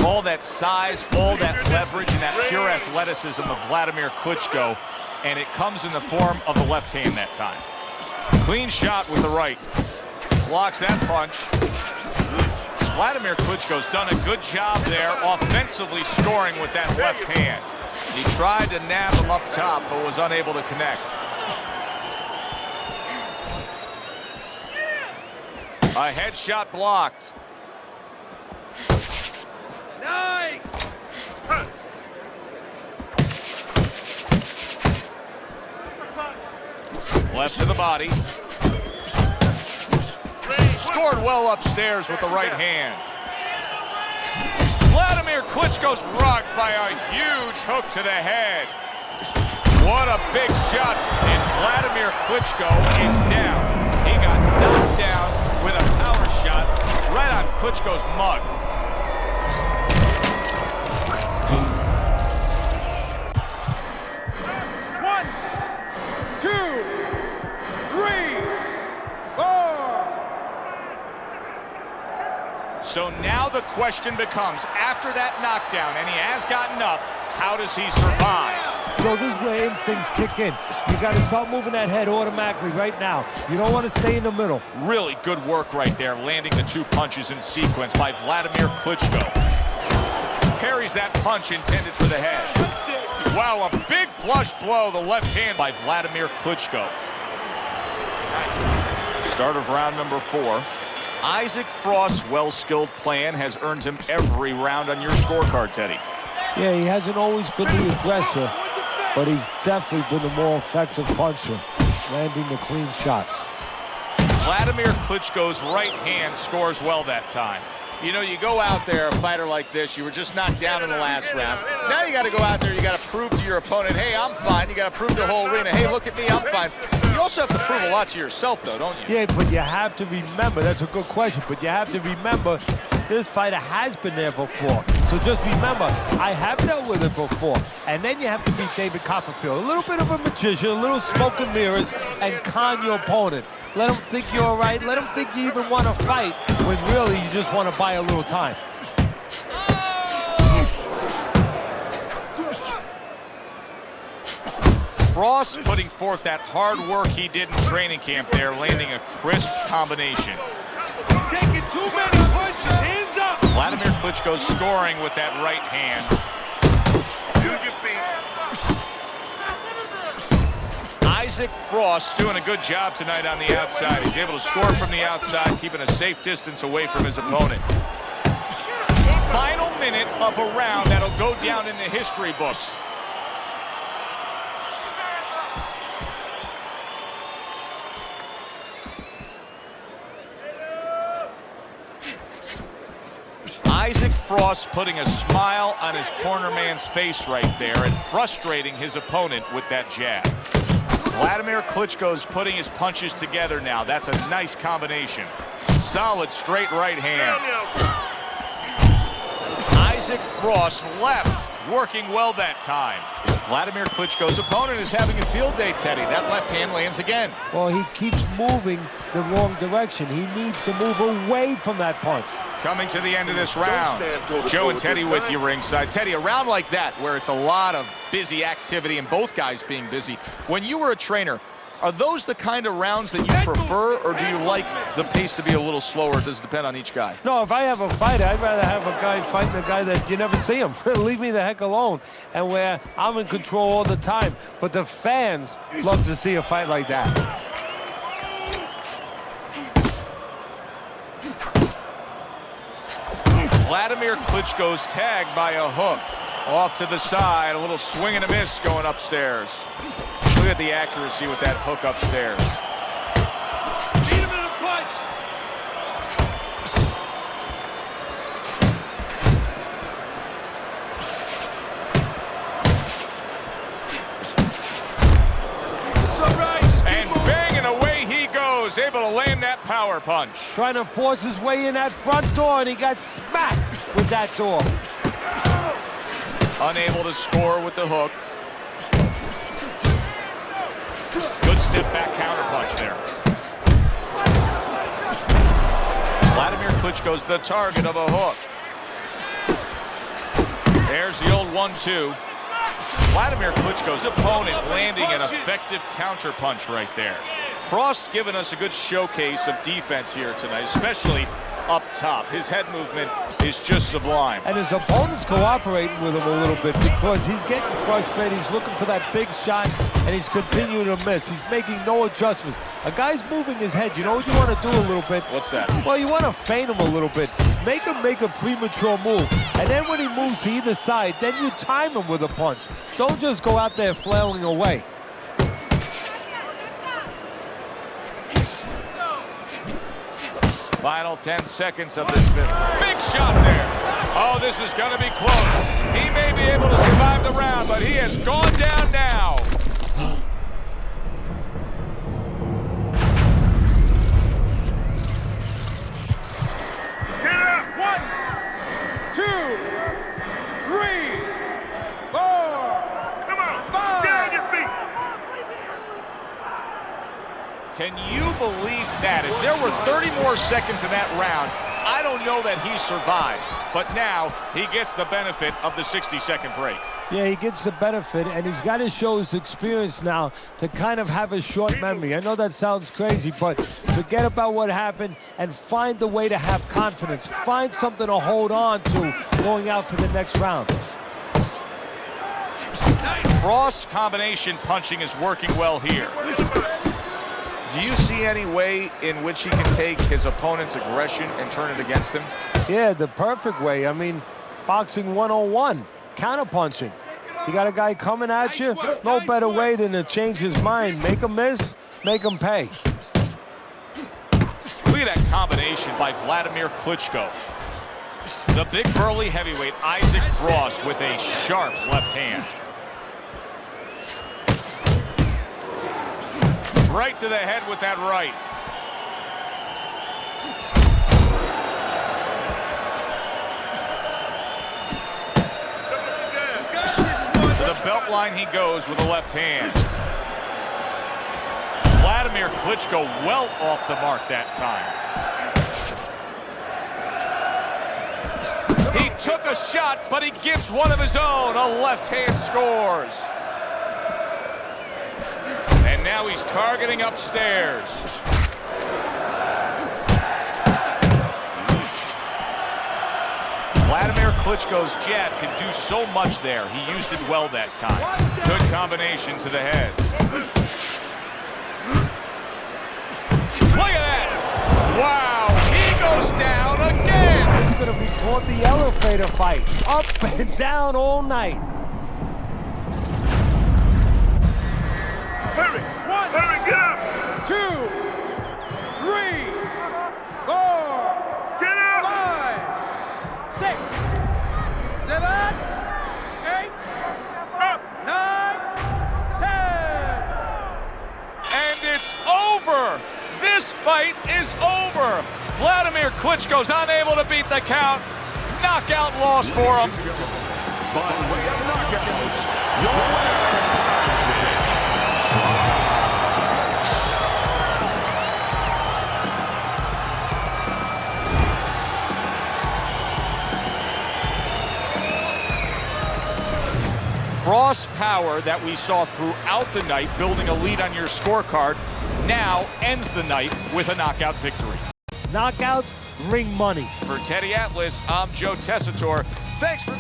All that size, all that leverage, and that pure athleticism of Vladimir Klitschko, and it comes in the form of the left hand that time. Clean shot with the right. Blocks that punch. Vladimir Klitschko's done a good job there offensively scoring with that left hand. He tried to nab him up top, but was unable to connect. A headshot blocked. Nice! Left to the body. Scored well upstairs with the right hand. Vladimir Klitschko's rocked by a huge hook to the head. What a big shot, and Vladimir Klitschko is down. He got knocked down with a power shot right on Klitschko's mug. 2, 3, 4. So now the question becomes, after that knockdown, and he has gotten up, how does he survive? So this is where instincts kick in. You got to start moving that head automatically right now. You don't want to stay in the middle. Really good work right there, landing the 2 punches in sequence by Vladimir Klitschko. Parries that punch intended for the head. Wow, a big flush blow, the left hand by Vladimir Klitschko. Start of round number 4. Isaac Frost's well-skilled plan has earned him every round on your scorecard, Teddy. Yeah, he hasn't always been the aggressor, but he's definitely been the more effective puncher, landing the clean shots. Vladimir Klitschko's right hand scores well that time. You know, you go out there, a fighter like this, you were just knocked down in the last round. Now you got to go out there, you got to prove to your opponent, hey, I'm fine. You got to prove to the whole arena, hey, look at me, I'm fine. You also have to prove a lot to yourself, though, don't you? Yeah, but you have to remember, that's a good question, but you have to remember this fighter has been there before. So just remember, I have dealt with it before. And then you have to beat David Copperfield. A little bit of a magician, a little smoke and mirrors, and con your opponent. Let him think you're all right. Let him think you even want to fight, when really you just want to buy a little time. Frost putting forth that hard work he did in training camp there, landing a crisp combination. Taking too many punches, hands up! Vladimir Klitschko scoring with that right hand. Use your feet. Isaac Frost doing a good job tonight on the outside. He's able to score from the outside, keeping a safe distance away from his opponent. Final minute of a round that'll go down in the history books. Isaac Frost putting a smile on his corner man's face right there and frustrating his opponent with that jab. Vladimir Klitschko's putting his punches together now. That's a nice combination. Solid straight right hand. Isaac Frost left, working well that time. Vladimir Klitschko's opponent is having a field day, Teddy. That left hand lands again. Well, he keeps moving the wrong direction. He needs to move away from that punch. Coming to the end of this round, Joe and Teddy with you ringside. Teddy, a round like that where it's a lot of busy activity and both guys being busy. When you were a trainer, are those the kind of rounds that you prefer, or do you like the pace to be a little slower? Does it depend on each guy? No, if I have a fighter, I'd rather have a guy fighting a guy that you never see him. Leave me the heck alone. And where I'm in control all the time. But the fans love to see a fight like that. Vladimir Klitschko's tagged by a hook. Off to the side, a little swing and a miss going upstairs. Look at the accuracy with that hook upstairs. Beat him in the punch! And banging away he goes, able to land that power punch. Trying to force his way in that front door, and he got smacked with that door. Unable to score with the hook. Good step back counter punch there. Vladimir Klitschko's the target of a hook. There's the old 1-2. Vladimir Klitschko's opponent landing an effective counter punch right there. Frost's given us a good showcase of defense here tonight, especially up top. His head movement is just sublime. And his opponent's cooperating with him a little bit because he's getting frustrated. He's looking for that big shot, and he's continuing to miss. He's making no adjustments. A guy's moving his head. You know what you want to do a little bit? What's that? Well, you want to feint him a little bit. Make him make a premature move. And then when he moves to either side, then you time him with a punch. Don't just go out there flailing away. Final 10 seconds of this fifth. Big shot there. Oh, this is going to be close. He may be able to survive the round, but he has gone down now. Get up! 1, 2, 3, 4, Come on, 5. get on your feet. Can you believe that? If there were 30 more seconds in that round, I don't know that he survives. But now he gets the benefit of the 60-second break. Yeah, he gets the benefit, and he's got to show his experience now to kind of have a short memory. I know that sounds crazy, but forget about what happened and find a way to have confidence. Find something to hold on to going out for the next round. Frost's combination punching is working well here. Do you see any way in which he can take his opponent's aggression and turn it against him? Yeah, the perfect way. I mean, boxing 101, counterpunching. You got a guy coming at you, no better way than to change his mind. Make him miss, make him pay. Look at that combination by Vladimir Klitschko. The big burly heavyweight Isaac Frost with a sharp left hand. Right to the head with that right. To the belt line he goes with the left hand. Vladimir Klitschko well off the mark that time. He took a shot, but he gives one of his own. A left hand scores. And now he's targeting upstairs. Vladimir Klitschko's jab can do so much there. He used it well that time. Good combination to the head. Look at that! Wow, he goes down again! He's gonna be called the elevator fight. Up and down all night. Hurry! One! Hurry, get up! 2, 3, 4, Get up! 5, 6, 7, 8, 9, 10. And it's over! This fight is over! Vladimir Klitschko's unable to beat the count. Knockout loss for him. By way of knockouts, your winner, Frost's power that we saw throughout the night, building a lead on your scorecard, now ends the night with a knockout victory. Knockouts bring money. For Teddy Atlas, I'm Joe Tessitore. Thanks for...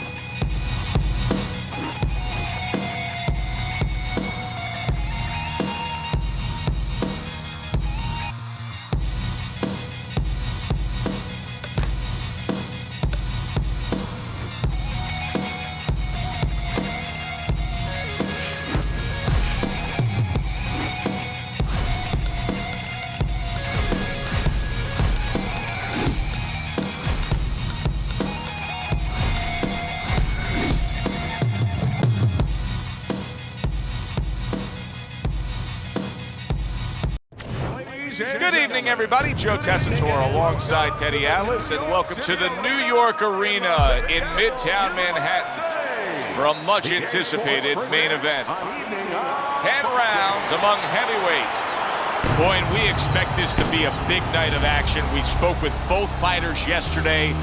Good evening, everybody. Joe Tessitore alongside Teddy Atlas, and welcome to the New York Arena in Midtown Manhattan for a much-anticipated main event. 10 rounds among heavyweights. Boy, and we expect this to be a big night of action. We spoke with both fighters yesterday.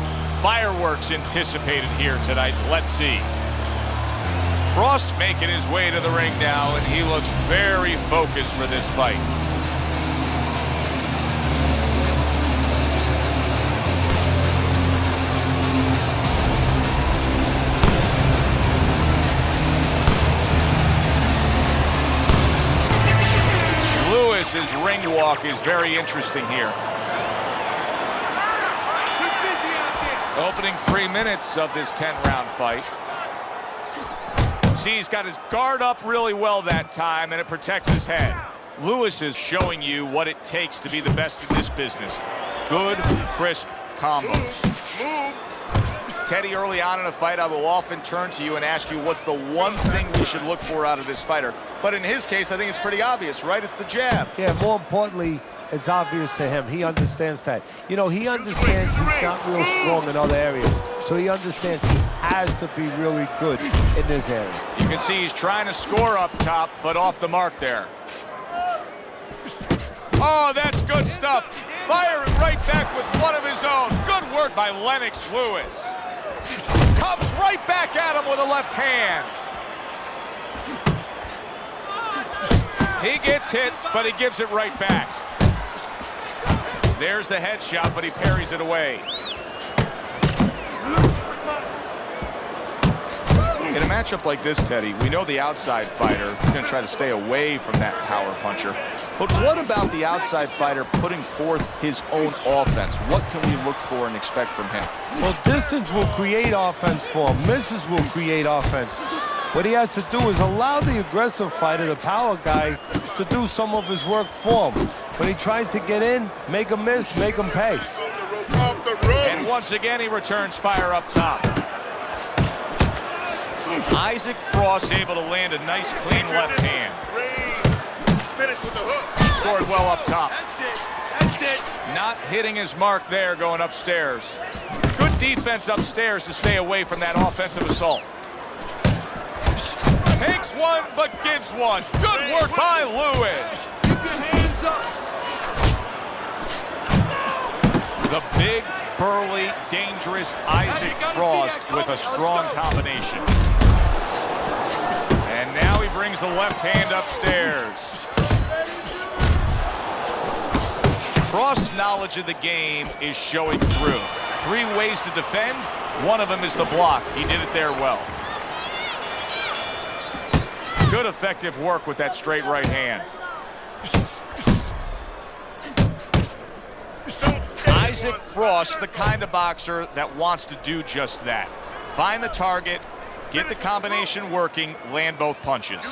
Fireworks anticipated here tonight. Let's see. Frost making his way to the ring now, and he looks very focused for this fight. His ring walk is very interesting here. Opening 3 minutes of this 10-round fight. See, he's got his guard up really well that time, and it protects his head. Lewis is showing you what it takes to be the best in this business. Good, crisp combos. Teddy, early on in a fight, I will often turn to you and ask you what's the one thing we should look for out of this fighter. But in his case, I think it's pretty obvious, right? It's the jab. Yeah, more importantly, it's obvious to him. He understands that. You know, he understands he's not real strong in other areas. So he understands he has to be really good in this area. You can see he's trying to score up top, but off the mark there. Oh, that's good stuff. Firing right back with one of his own. Good work by Lennox Lewis. Comes right back at him with a left hand. He gets hit, but he gives it right back. There's the headshot, but he parries it away. In a matchup like this, Teddy, we know the outside fighter is going to try to stay away from that power puncher. But what about the outside fighter putting forth his own offense? What can we look for and expect from him? Well, distance will create offense for him. Misses will create offense. What he has to do is allow the aggressive fighter, the power guy, to do some of his work for him. When he tries to get in, make him miss, make him pay. And once again, he returns fire up top. Isaac Frost able to land a nice, clean left hand. Finish with the hook. Scored well up top. That's it. Not hitting his mark there going upstairs. Good defense upstairs to stay away from that offensive assault. Takes one, but gives one. Good work by Lewis. Keep your hands up. The big, burly, dangerous Isaac Frost with a strong combination. And now he brings the left hand upstairs. Frost's knowledge of the game is showing through. 3 ways to defend. One of them is to block. He did it there well. Good effective work with that straight right hand. Isaac Frost, the kind of boxer that wants to do just that. Find the target, get the combination working, land both punches.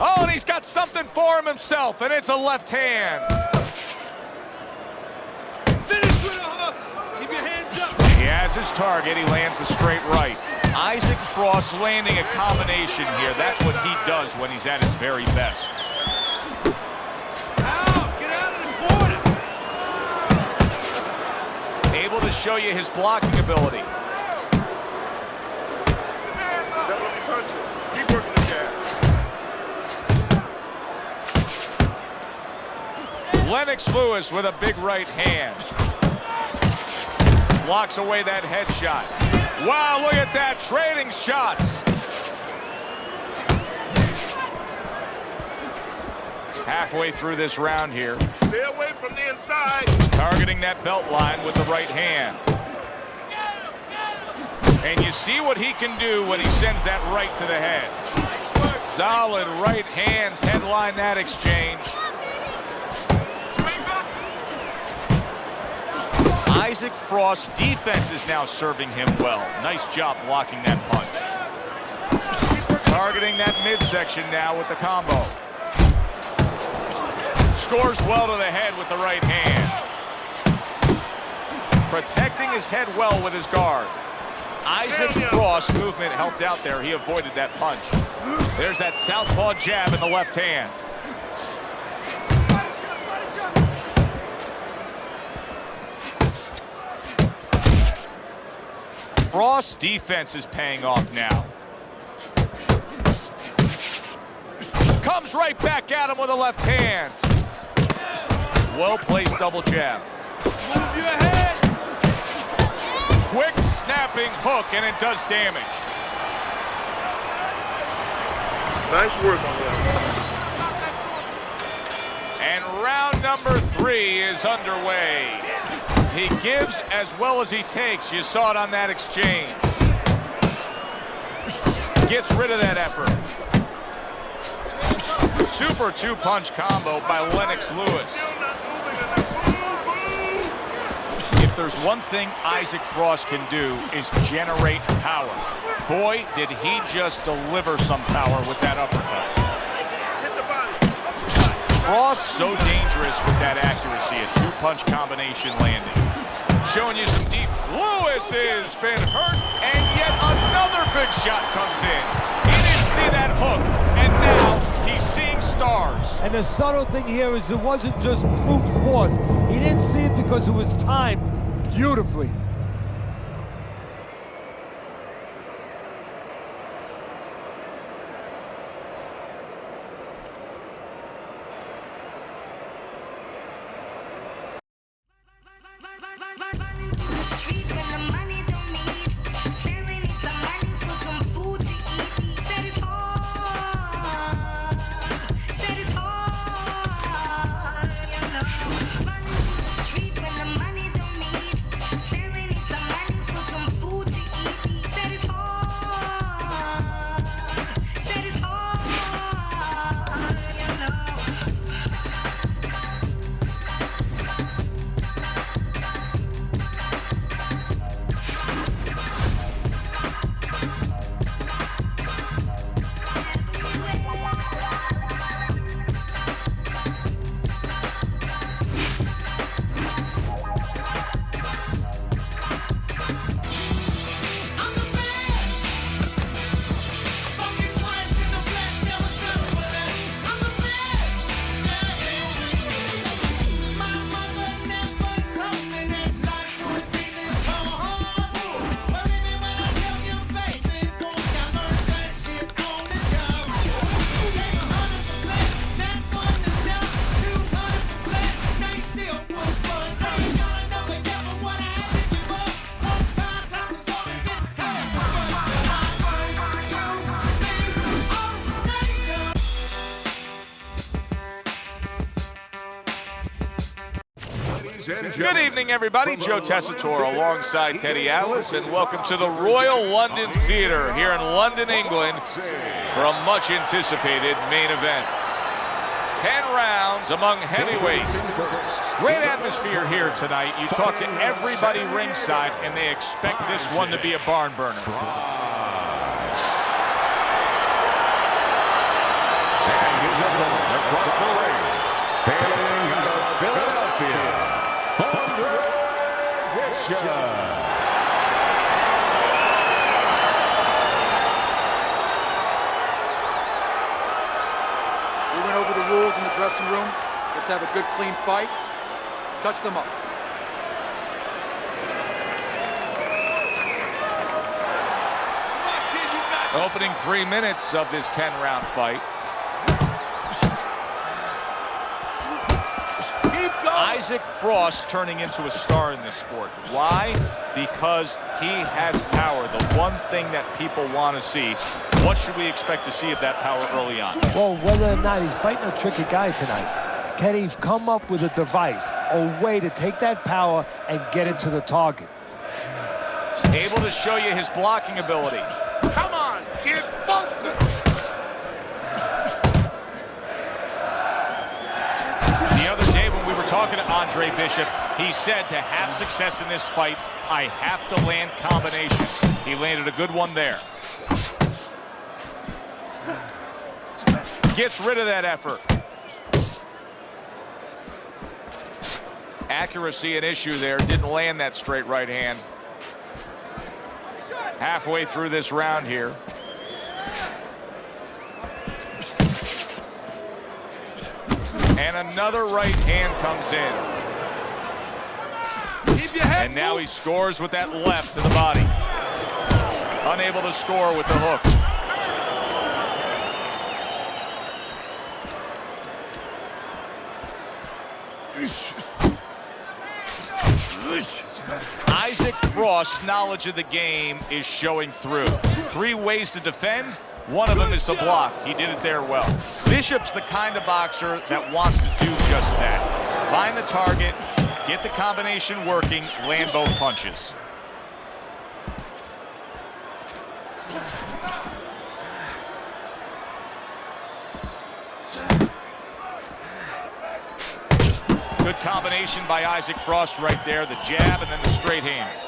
Oh, and he's got something for him himself, and it's a left hand. Finish with a hook. Keep your hands up. He has his target, he lands a straight right. Isaac Frost landing a combination here. That's what he does when he's at his very best. Get out of the corner. Able to show you his blocking ability. Keep working the jab. Lennox Lewis with a big right hand. Blocks away that headshot. Wow, look at that, trading shots. Halfway through this round here. Stay away from the inside. Targeting that belt line with the right hand. And you see what he can do when he sends that right to the head. Solid right hands headline that exchange. Isaac Frost's defense is now serving him well. Nice job blocking that punch. Targeting that midsection now with the combo. Scores well to the head with the right hand. Protecting his head well with his guard. Isaac Frost's movement helped out there. He avoided that punch. There's that southpaw jab in the left hand. Frost's defense is paying off now. Comes right back at him with a left hand. Well-placed double jab. Move your head. Quick snapping hook, and it does damage. Nice work on that. And round number 3 is underway. He gives as well as he takes. You saw it on that exchange. Gets rid of that effort. Super 2-punch combo by Lennox Lewis. If there's one thing Isaac Frost can do is generate power. Boy, did he just deliver some power with that uppercut. Frost so dangerous with that accuracy, a 2-punch combination landing. Showing you some deep. Lewis has been hurt, and yet another big shot comes in. He didn't see that hook, and now he's seeing stars. And the subtle thing here is it wasn't just brute force. He didn't see it because it was timed beautifully. Ladies and Good gentlemen, evening, everybody. Joe Tessitore alongside Teddy Atlas, and welcome to the Royal London Theatre here in London, England, for a much-anticipated main event. 10 rounds among heavyweights. Great atmosphere here tonight. You talk to everybody ringside, and they expect this one to be a barn burner. and his opponent across the ring, hailing out of Philadelphia, We went over the rules in the dressing room. Let's have a good, clean fight. Touch them up. Opening 3 minutes of this 10-round fight. Isaac Frost turning into a star in this sport. Why? Because he has power, the one thing that people want to see. What should we expect to see of that power early on? Well, whether or not he's fighting a tricky guy tonight, can he come up with a device, a way to take that power and get it to the target? Able to show you his blocking ability. Come on, kid, Buster! The other day when we were talking to Andre Bishop, he said to have success in this fight, I have to land combinations. He landed a good one there. Gets rid of that effort. Accuracy an issue there. Didn't land that straight right hand. Halfway through this round here. And another right hand comes in. And now he scores with that left to the body. Unable to score with the hook. Isaac Frost's knowledge of the game is showing through. 3 ways to defend. One of them is to block. He did it there well. Bishop's the kind of boxer that wants to do just that. Find the target, get the combination working, land both punches. Good combination by Isaac Frost right there. The jab and then the straight hand.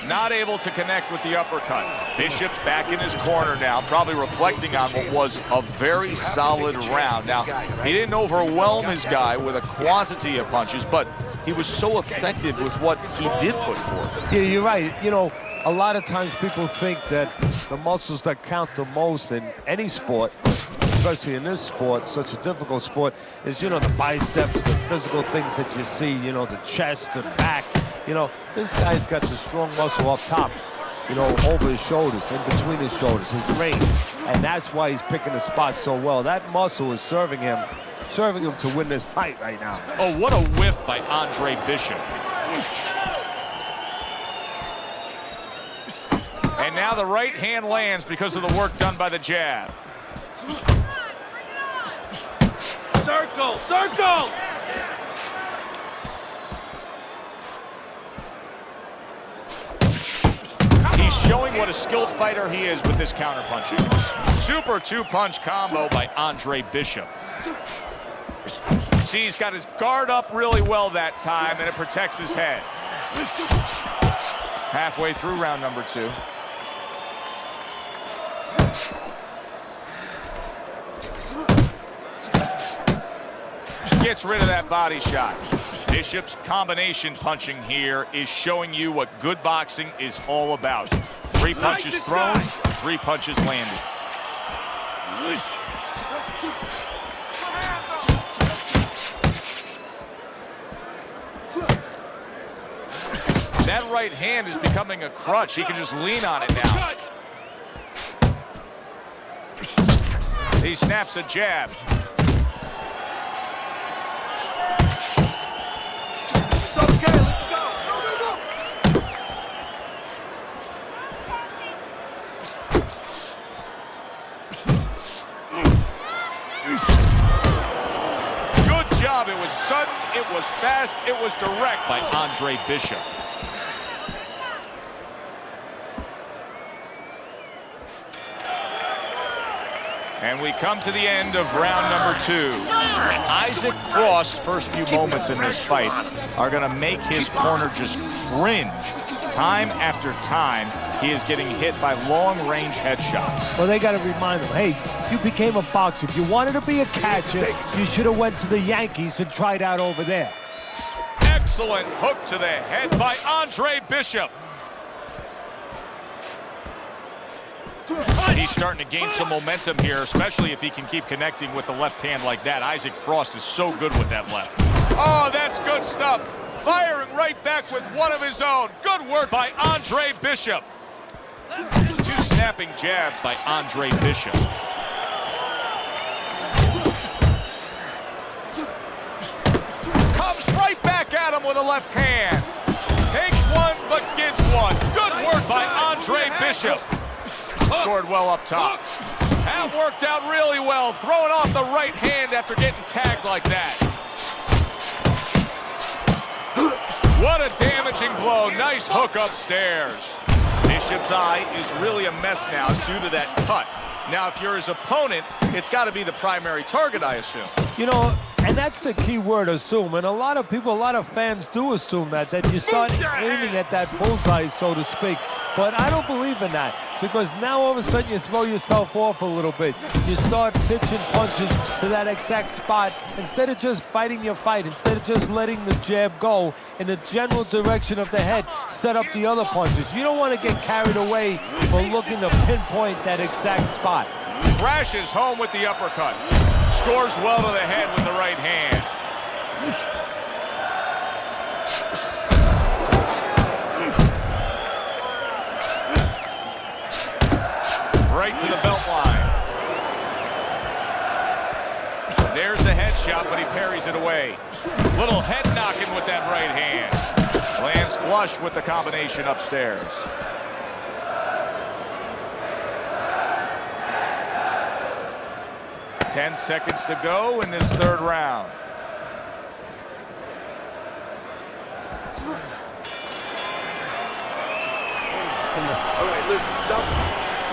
Not able to connect with the uppercut. Bishop's back in his corner now, probably reflecting on what was a very solid round. Now, he didn't overwhelm his guy with a quantity of punches, but he was so effective with what he did put forth. Yeah, you're right. You know, a lot of times people think that the muscles that count the most in any sport, especially in this sport, such a difficult sport, is, you know, the biceps, the physical things that you see, you know, the chest, the back. You know, this guy's got the strong muscle up top, you know, over his shoulders, in between his shoulders, his range. And that's why he's picking the spot so well. That muscle is serving him to win this fight right now. Oh, what a whiff by Andre Bishop. And now the right hand lands because of the work done by the jab. Circle, circle! He's showing what a skilled fighter he is with this counterpunching. Super 2-punch combo by Andre Bishop. See, he's got his guard up really well that time, and it protects his head. Halfway through round number 2. Gets rid of that body shot. Bishop's combination punching here is showing you what good boxing is all about. 3 punches thrown, 3 punches landed. That right hand is becoming a crutch. He can just lean on it now. He snaps a jab. Okay, let's go. Go, go, go. was fast, it was direct by Andre Bishop. And we come to the end of round number 2. And Isaac Frost's first few moments in this fight are going to make his corner just cringe. Time after time, he is getting hit by long-range headshots. Well, they got to remind him, hey, you became a boxer. If you wanted to be a catcher, you should have went to the Yankees and tried out over there. Excellent hook to the head by Andre Bishop. He's starting to gain some momentum here, especially if he can keep connecting with the left hand like that. Isaac Frost is so good with that left. Oh, that's good stuff. Firing right back with one of his own. Good work by Andre Bishop. 2 snapping jabs by Andre Bishop. Comes right back at him with a left hand. Takes one, but gives one. Good work by Andre Bishop. Scored well up top. That worked out really well, throwing off the right hand after getting tagged like that. What a damaging blow. Nice hook upstairs. Bishop's eye is really a mess now due to that cut. Now, if you're his opponent, it's got to be the primary target, I assume. You know, and that's the key word, assume. And a lot of people, a lot of fans do assume that you start aiming at that bullseye, so to speak. But I don't believe in that, because now all of a sudden you throw yourself off a little bit. You start pitching punches to that exact spot instead of just fighting your fight, instead of just letting the jab go in the general direction of the head, set up the other punches. You don't want to get carried away for looking to pinpoint that exact spot. Crashes home with the uppercut. Scores well to the head with the right hand. Right to the belt line. There's the headshot, but he parries it away. Little head knocking with that right hand. Lands flush with the combination upstairs. Ten seconds to go in this third round. All right, listen, stop.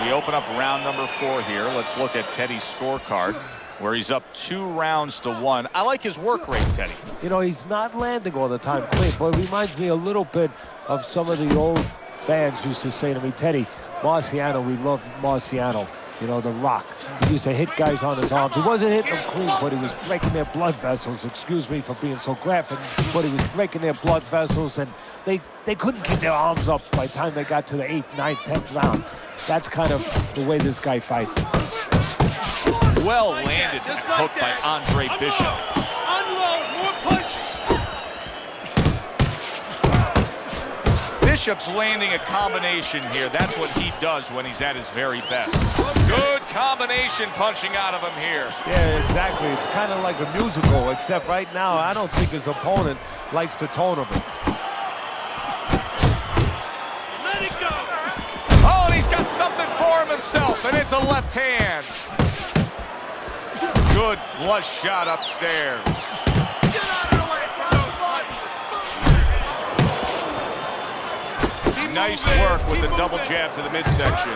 We open up round number 4 here. Let's look at Teddy's scorecard, where he's up 2 rounds to 1. I like his work rate, Teddy. You know, he's not landing all the time clean, but it reminds me a little bit of some of the old fans used to say to me, Teddy, Marciano, we love Marciano. You know, The Rock. He used to hit guys on his arms. He wasn't hitting them clean, but he was breaking their blood vessels. Excuse me for being so graphic, but he was breaking their blood vessels, and they couldn't keep their arms up by the time they got to the 8th, 9th, 10th round. That's kind of the way this guy fights. Well landed hook by Andre Bishop. Unload, more punches. Bishop's landing a combination here. That's what he does when he's at his very best. Good combination punching out of him here. Yeah, exactly. It's kind of like a musical, except right now, I don't think his opponent likes the tone of it. Let it go. Oh, and he's got something for him himself, and it's a left hand. Good flush shot upstairs. Get out of the way, bro. Nice work with the double jab to the midsection.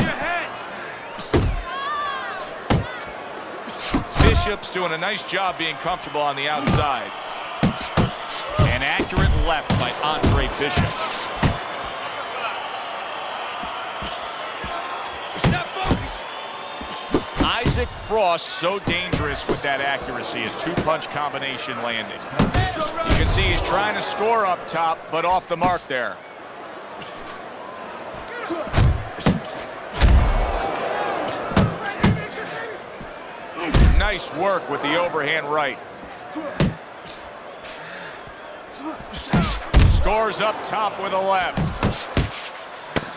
Bishop's doing a nice job being comfortable on the outside. An accurate left by Andre Bishop. Isaac Frost, so dangerous with that accuracy. A 2-punch combination landing. You can see he's trying to score up top, but off the mark there. Nice work with the overhand right. Scores up top with a left.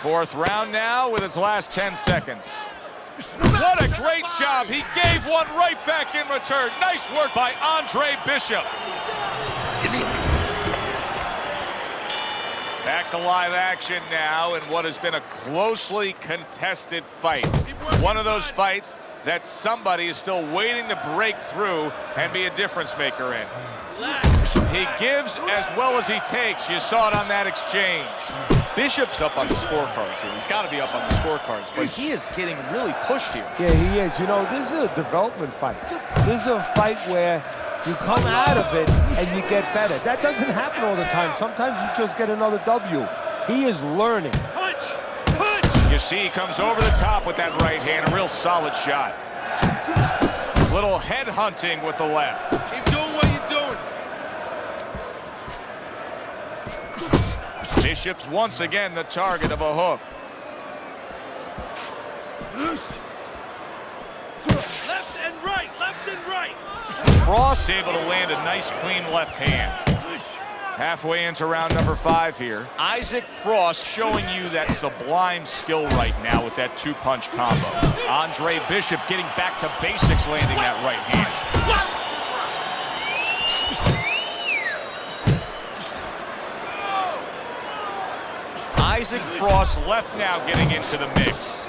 4th round now with its last 10 seconds. What a great job. He gave one right back in return. Nice work by Andre Bishop. Back to live action now in what has been a closely contested fight. One of those fights that somebody is still waiting to break through and be a difference maker in. He gives as well as he takes. You saw it on that exchange. Bishop's up on the scorecards here. He's got to be up on the scorecards, but he is getting really pushed here. Yeah, he is. You know, this is a development fight. This is a fight where you come out of it and you get better. That doesn't happen all the time. Sometimes you just get another W. He is learning. Punch! Punch! You see, he comes over the top with that right hand. A real solid shot. Little head hunting with the left. Keep doing what you're doing. Bishop's once again the target of a hook. Left and right, left and right. Frost able to land a nice clean left hand. Halfway into round number 5 here. Isaac Frost showing you that sublime skill right now with that 2-punch combo. Andre Bishop getting back to basics, landing that right hand. Isaac Frost left now getting into the mix.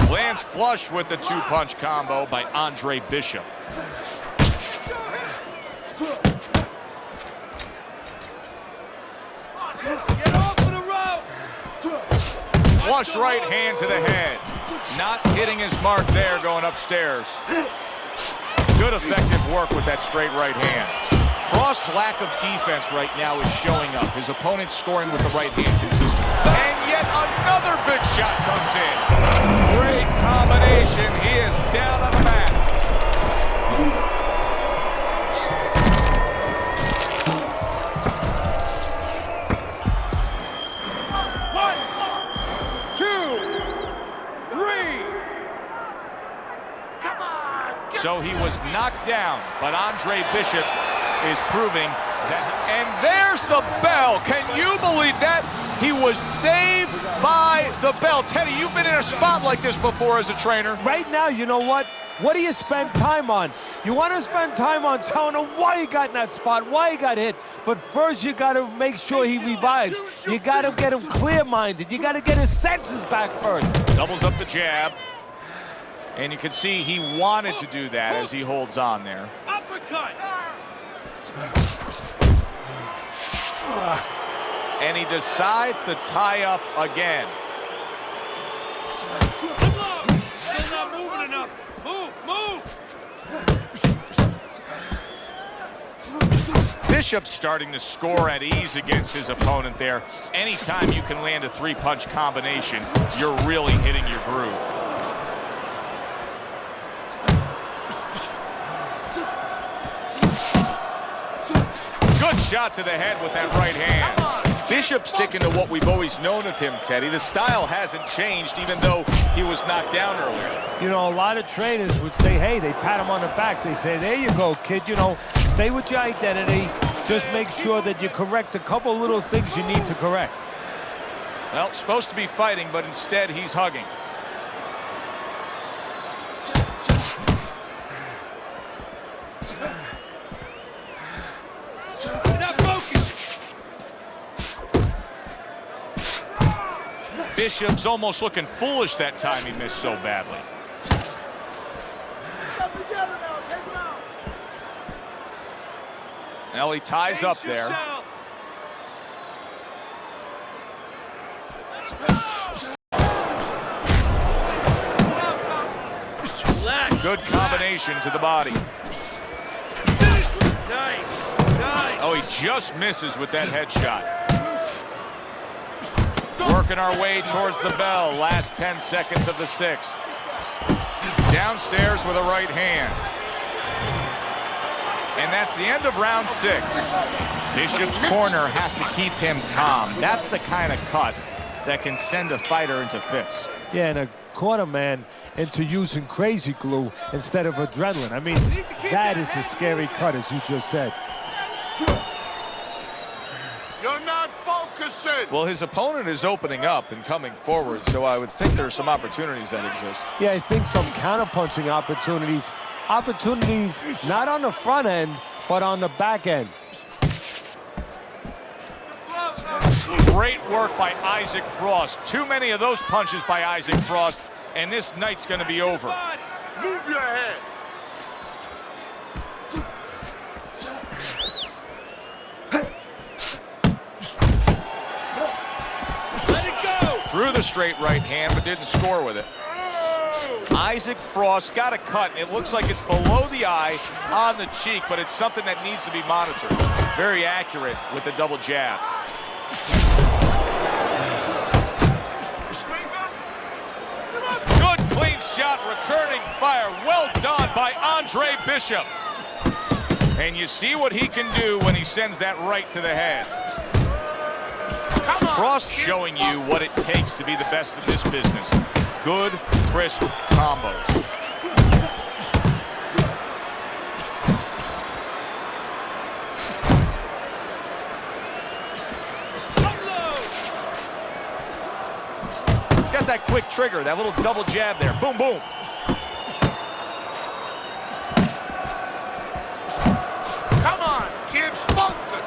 Lands flush with the 2-punch combo by Andre Bishop. Flush right hand to the head. Not hitting his mark there, going upstairs. Good effective work with that straight right hand. Frost's lack of defense right now is showing up. His opponent scoring with the right hand consistently. And yet another big shot comes in. Great combination. He is down on the mat. So he was knocked down, but Andre Bishop is proving that. And there's the bell. Can you believe that? He was saved by the bell. Teddy, you've been in a spot like this before as a trainer. Right now, you know what? What do you spend time on? You want to spend time on telling him why he got in that spot, why he got hit. But first, you got to make sure he revives. You got to get him clear-minded. You got to get his senses back first. Doubles up the jab. And you can see he wanted to do that as he holds on there. Uppercut. And he decides to tie up again. Come on. Still not moving enough. Move. Bishop's starting to score at ease against his opponent there. Anytime you can land a 3-punch combination, you're really hitting your groove. Good shot to the head with that right hand. Bishop sticking to what we've always known of him, Teddy. The style hasn't changed, even though he was knocked down earlier. You know, a lot of trainers would say, hey, they pat him on the back. They say, there you go, kid. You know, stay with your identity. Just make sure that you correct a couple little things you need to correct. Well, supposed to be fighting, but instead he's hugging. Bishop's almost looking foolish that time he missed so badly. Now he ties up there. Good combination to the body. Nice. Oh, he just misses with that headshot. Working our way towards the bell. Last 10 seconds of the 6th. Downstairs with a right hand. And that's the end of round 6. Bishop's corner has to keep him calm. That's the kind of cut that can send a fighter into fits. Yeah, and a corner man into using crazy glue instead of adrenaline. I mean, that is a scary cut, as you just said. You're not focusing. Well, his opponent is opening up and coming forward, so I would think there's some opportunities that exist. Yeah, I think some counterpunching opportunities. Opportunities not on the front end, but on the back end. Great work by Isaac Frost. Too many of those punches by Isaac Frost, and this night's going to be over. Move your head. Let it go. Threw the straight right hand, but didn't score with it. Isaac Frost got a cut. It looks like it's below the eye on the cheek, but it's something that needs to be monitored. Very accurate with the double jab. Good clean shot, returning fire. Well done by Andre Bishop. And you see what he can do when he sends that right to the head. Frost showing you what it takes to be the best of this business. Good, crisp combos. Got that quick trigger, that little double jab there. Boom, boom. Come on, kids, focus.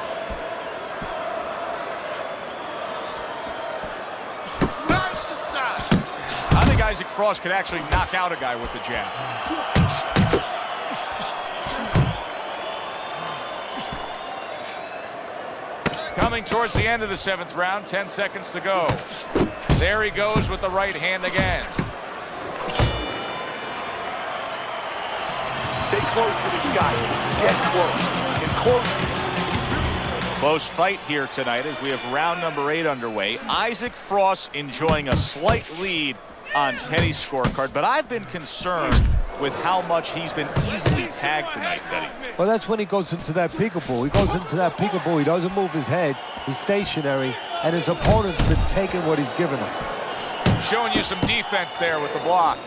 Side to side. I think Isaac Frost could actually knock out a guy with the jab. Coming towards the end of the 7th round, 10 seconds to go. There he goes with the right hand again. Stay close to this guy. Get close. Get close. Close fight here tonight as we have round number 8 underway. Isaac Frost enjoying a slight lead on Teddy's scorecard, but I've been concerned with how much he's been easily tagged tonight, Teddy. Well, that's when he goes into that peekaboo. He goes into that peekaboo. He doesn't move his head. He's stationary, and his opponent's been taking what he's given him. Showing you some defense there with the block.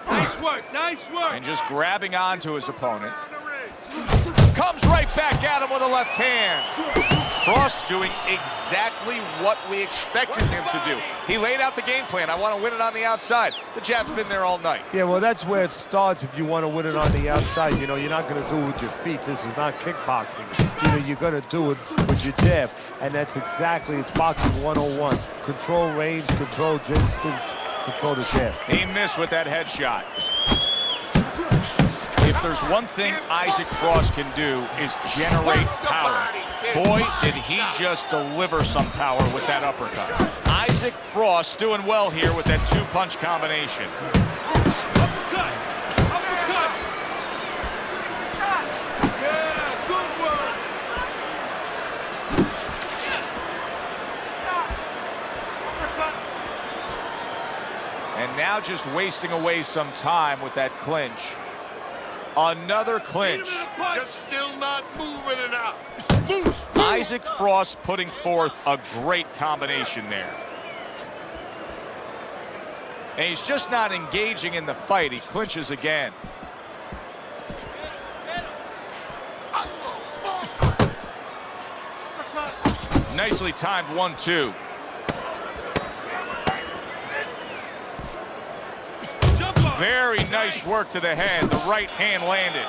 Nice work. Nice work. And just grabbing onto his opponent. Comes right back at him with a left hand. Frost doing exactly what we expected him to do. He laid out the game plan. I want to win it on the outside. The jab's been there all night. Yeah, well, that's where it starts if you want to win it on the outside. You know, you're not going to do it with your feet. This is not kickboxing. You know, you're going to do it with your jab. And that's exactly, it's boxing 101. Control range, control distance, control the jab. He missed with that headshot. If there's one thing Isaac Frost can do is generate power. Boy, did he just deliver some power with that uppercut. Isaac Frost doing well here with that 2-punch combination. And now just wasting away some time with that clinch. Another clinch. You're still not moving enough. Isaac Frost putting forth a great combination there. And he's just not engaging in the fight. He clinches again. Nicely timed 1-2. Very nice work to the head. The right hand landed.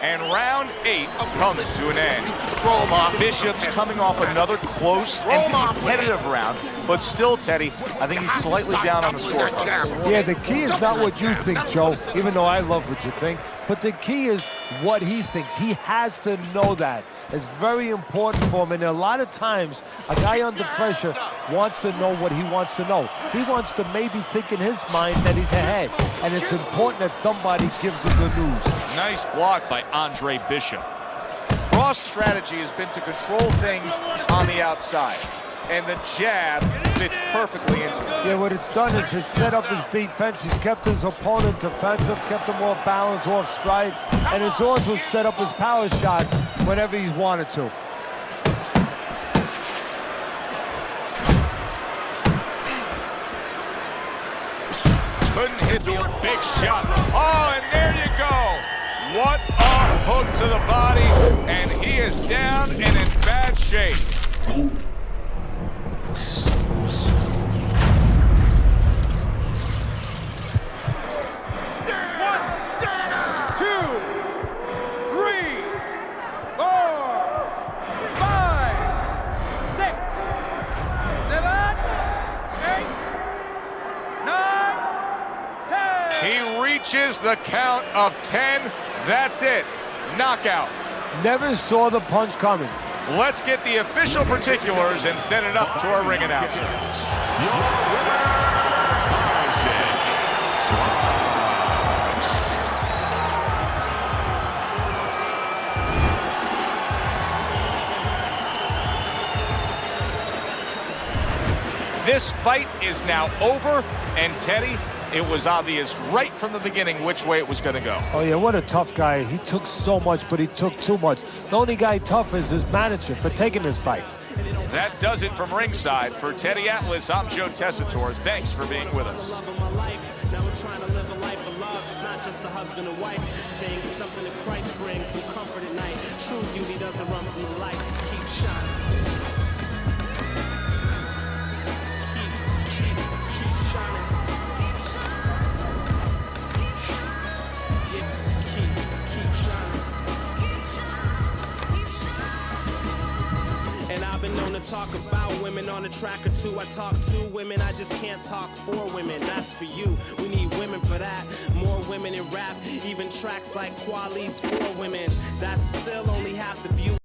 And round 8 comes to an end. Bishop's coming off another close and competitive round, but still, Teddy, I think he's slightly down on the scorecard. Yeah, the key is not what you think, Joe, even though I love what you think, but the key is what he thinks. He has to know that. It's very important for him, and a lot of times, a guy under pressure wants to know what he wants to know. He wants to maybe think in his mind that he's ahead, and it's important that somebody gives him the news. Nice block by Andre Bishop. Frost's strategy has been to control things on the outside, and the jab fits perfectly into it. Yeah, what it's done is he's set up his defense. He's kept his opponent defensive, kept him off balance, off strike, and he's also set up his power shots whenever he's wanted to. Couldn't hit the big shot. Oh, and there you go. What a hook to the body, and he is down and in bad shape. reaches the count of 10. That's it. Knockout. Never saw the punch coming. Let's get the official particulars and send it up to our ring announcer. This fight is now over, and Teddy, it was obvious right from the beginning which way it was going to go. Oh, yeah, what a tough guy. He took so much, but he took too much. The only guy tough is his manager for taking this fight. That does it from ringside. For Teddy Atlas, I'm Joe Tessitore. Thanks for being with us. Now we're trying to live a life of love. It's not just a husband and wife thing. It's something that Christ brings, some comfort at night. True beauty doesn't run from the light. Keep shining. Keep shining. Yeah, keep shining. And I've been known to talk about women on a track or two. I talk to women, I just can't talk for women. That's for you. We need women for that. More women in rap, even tracks like Quali's for women. That's still only half the view.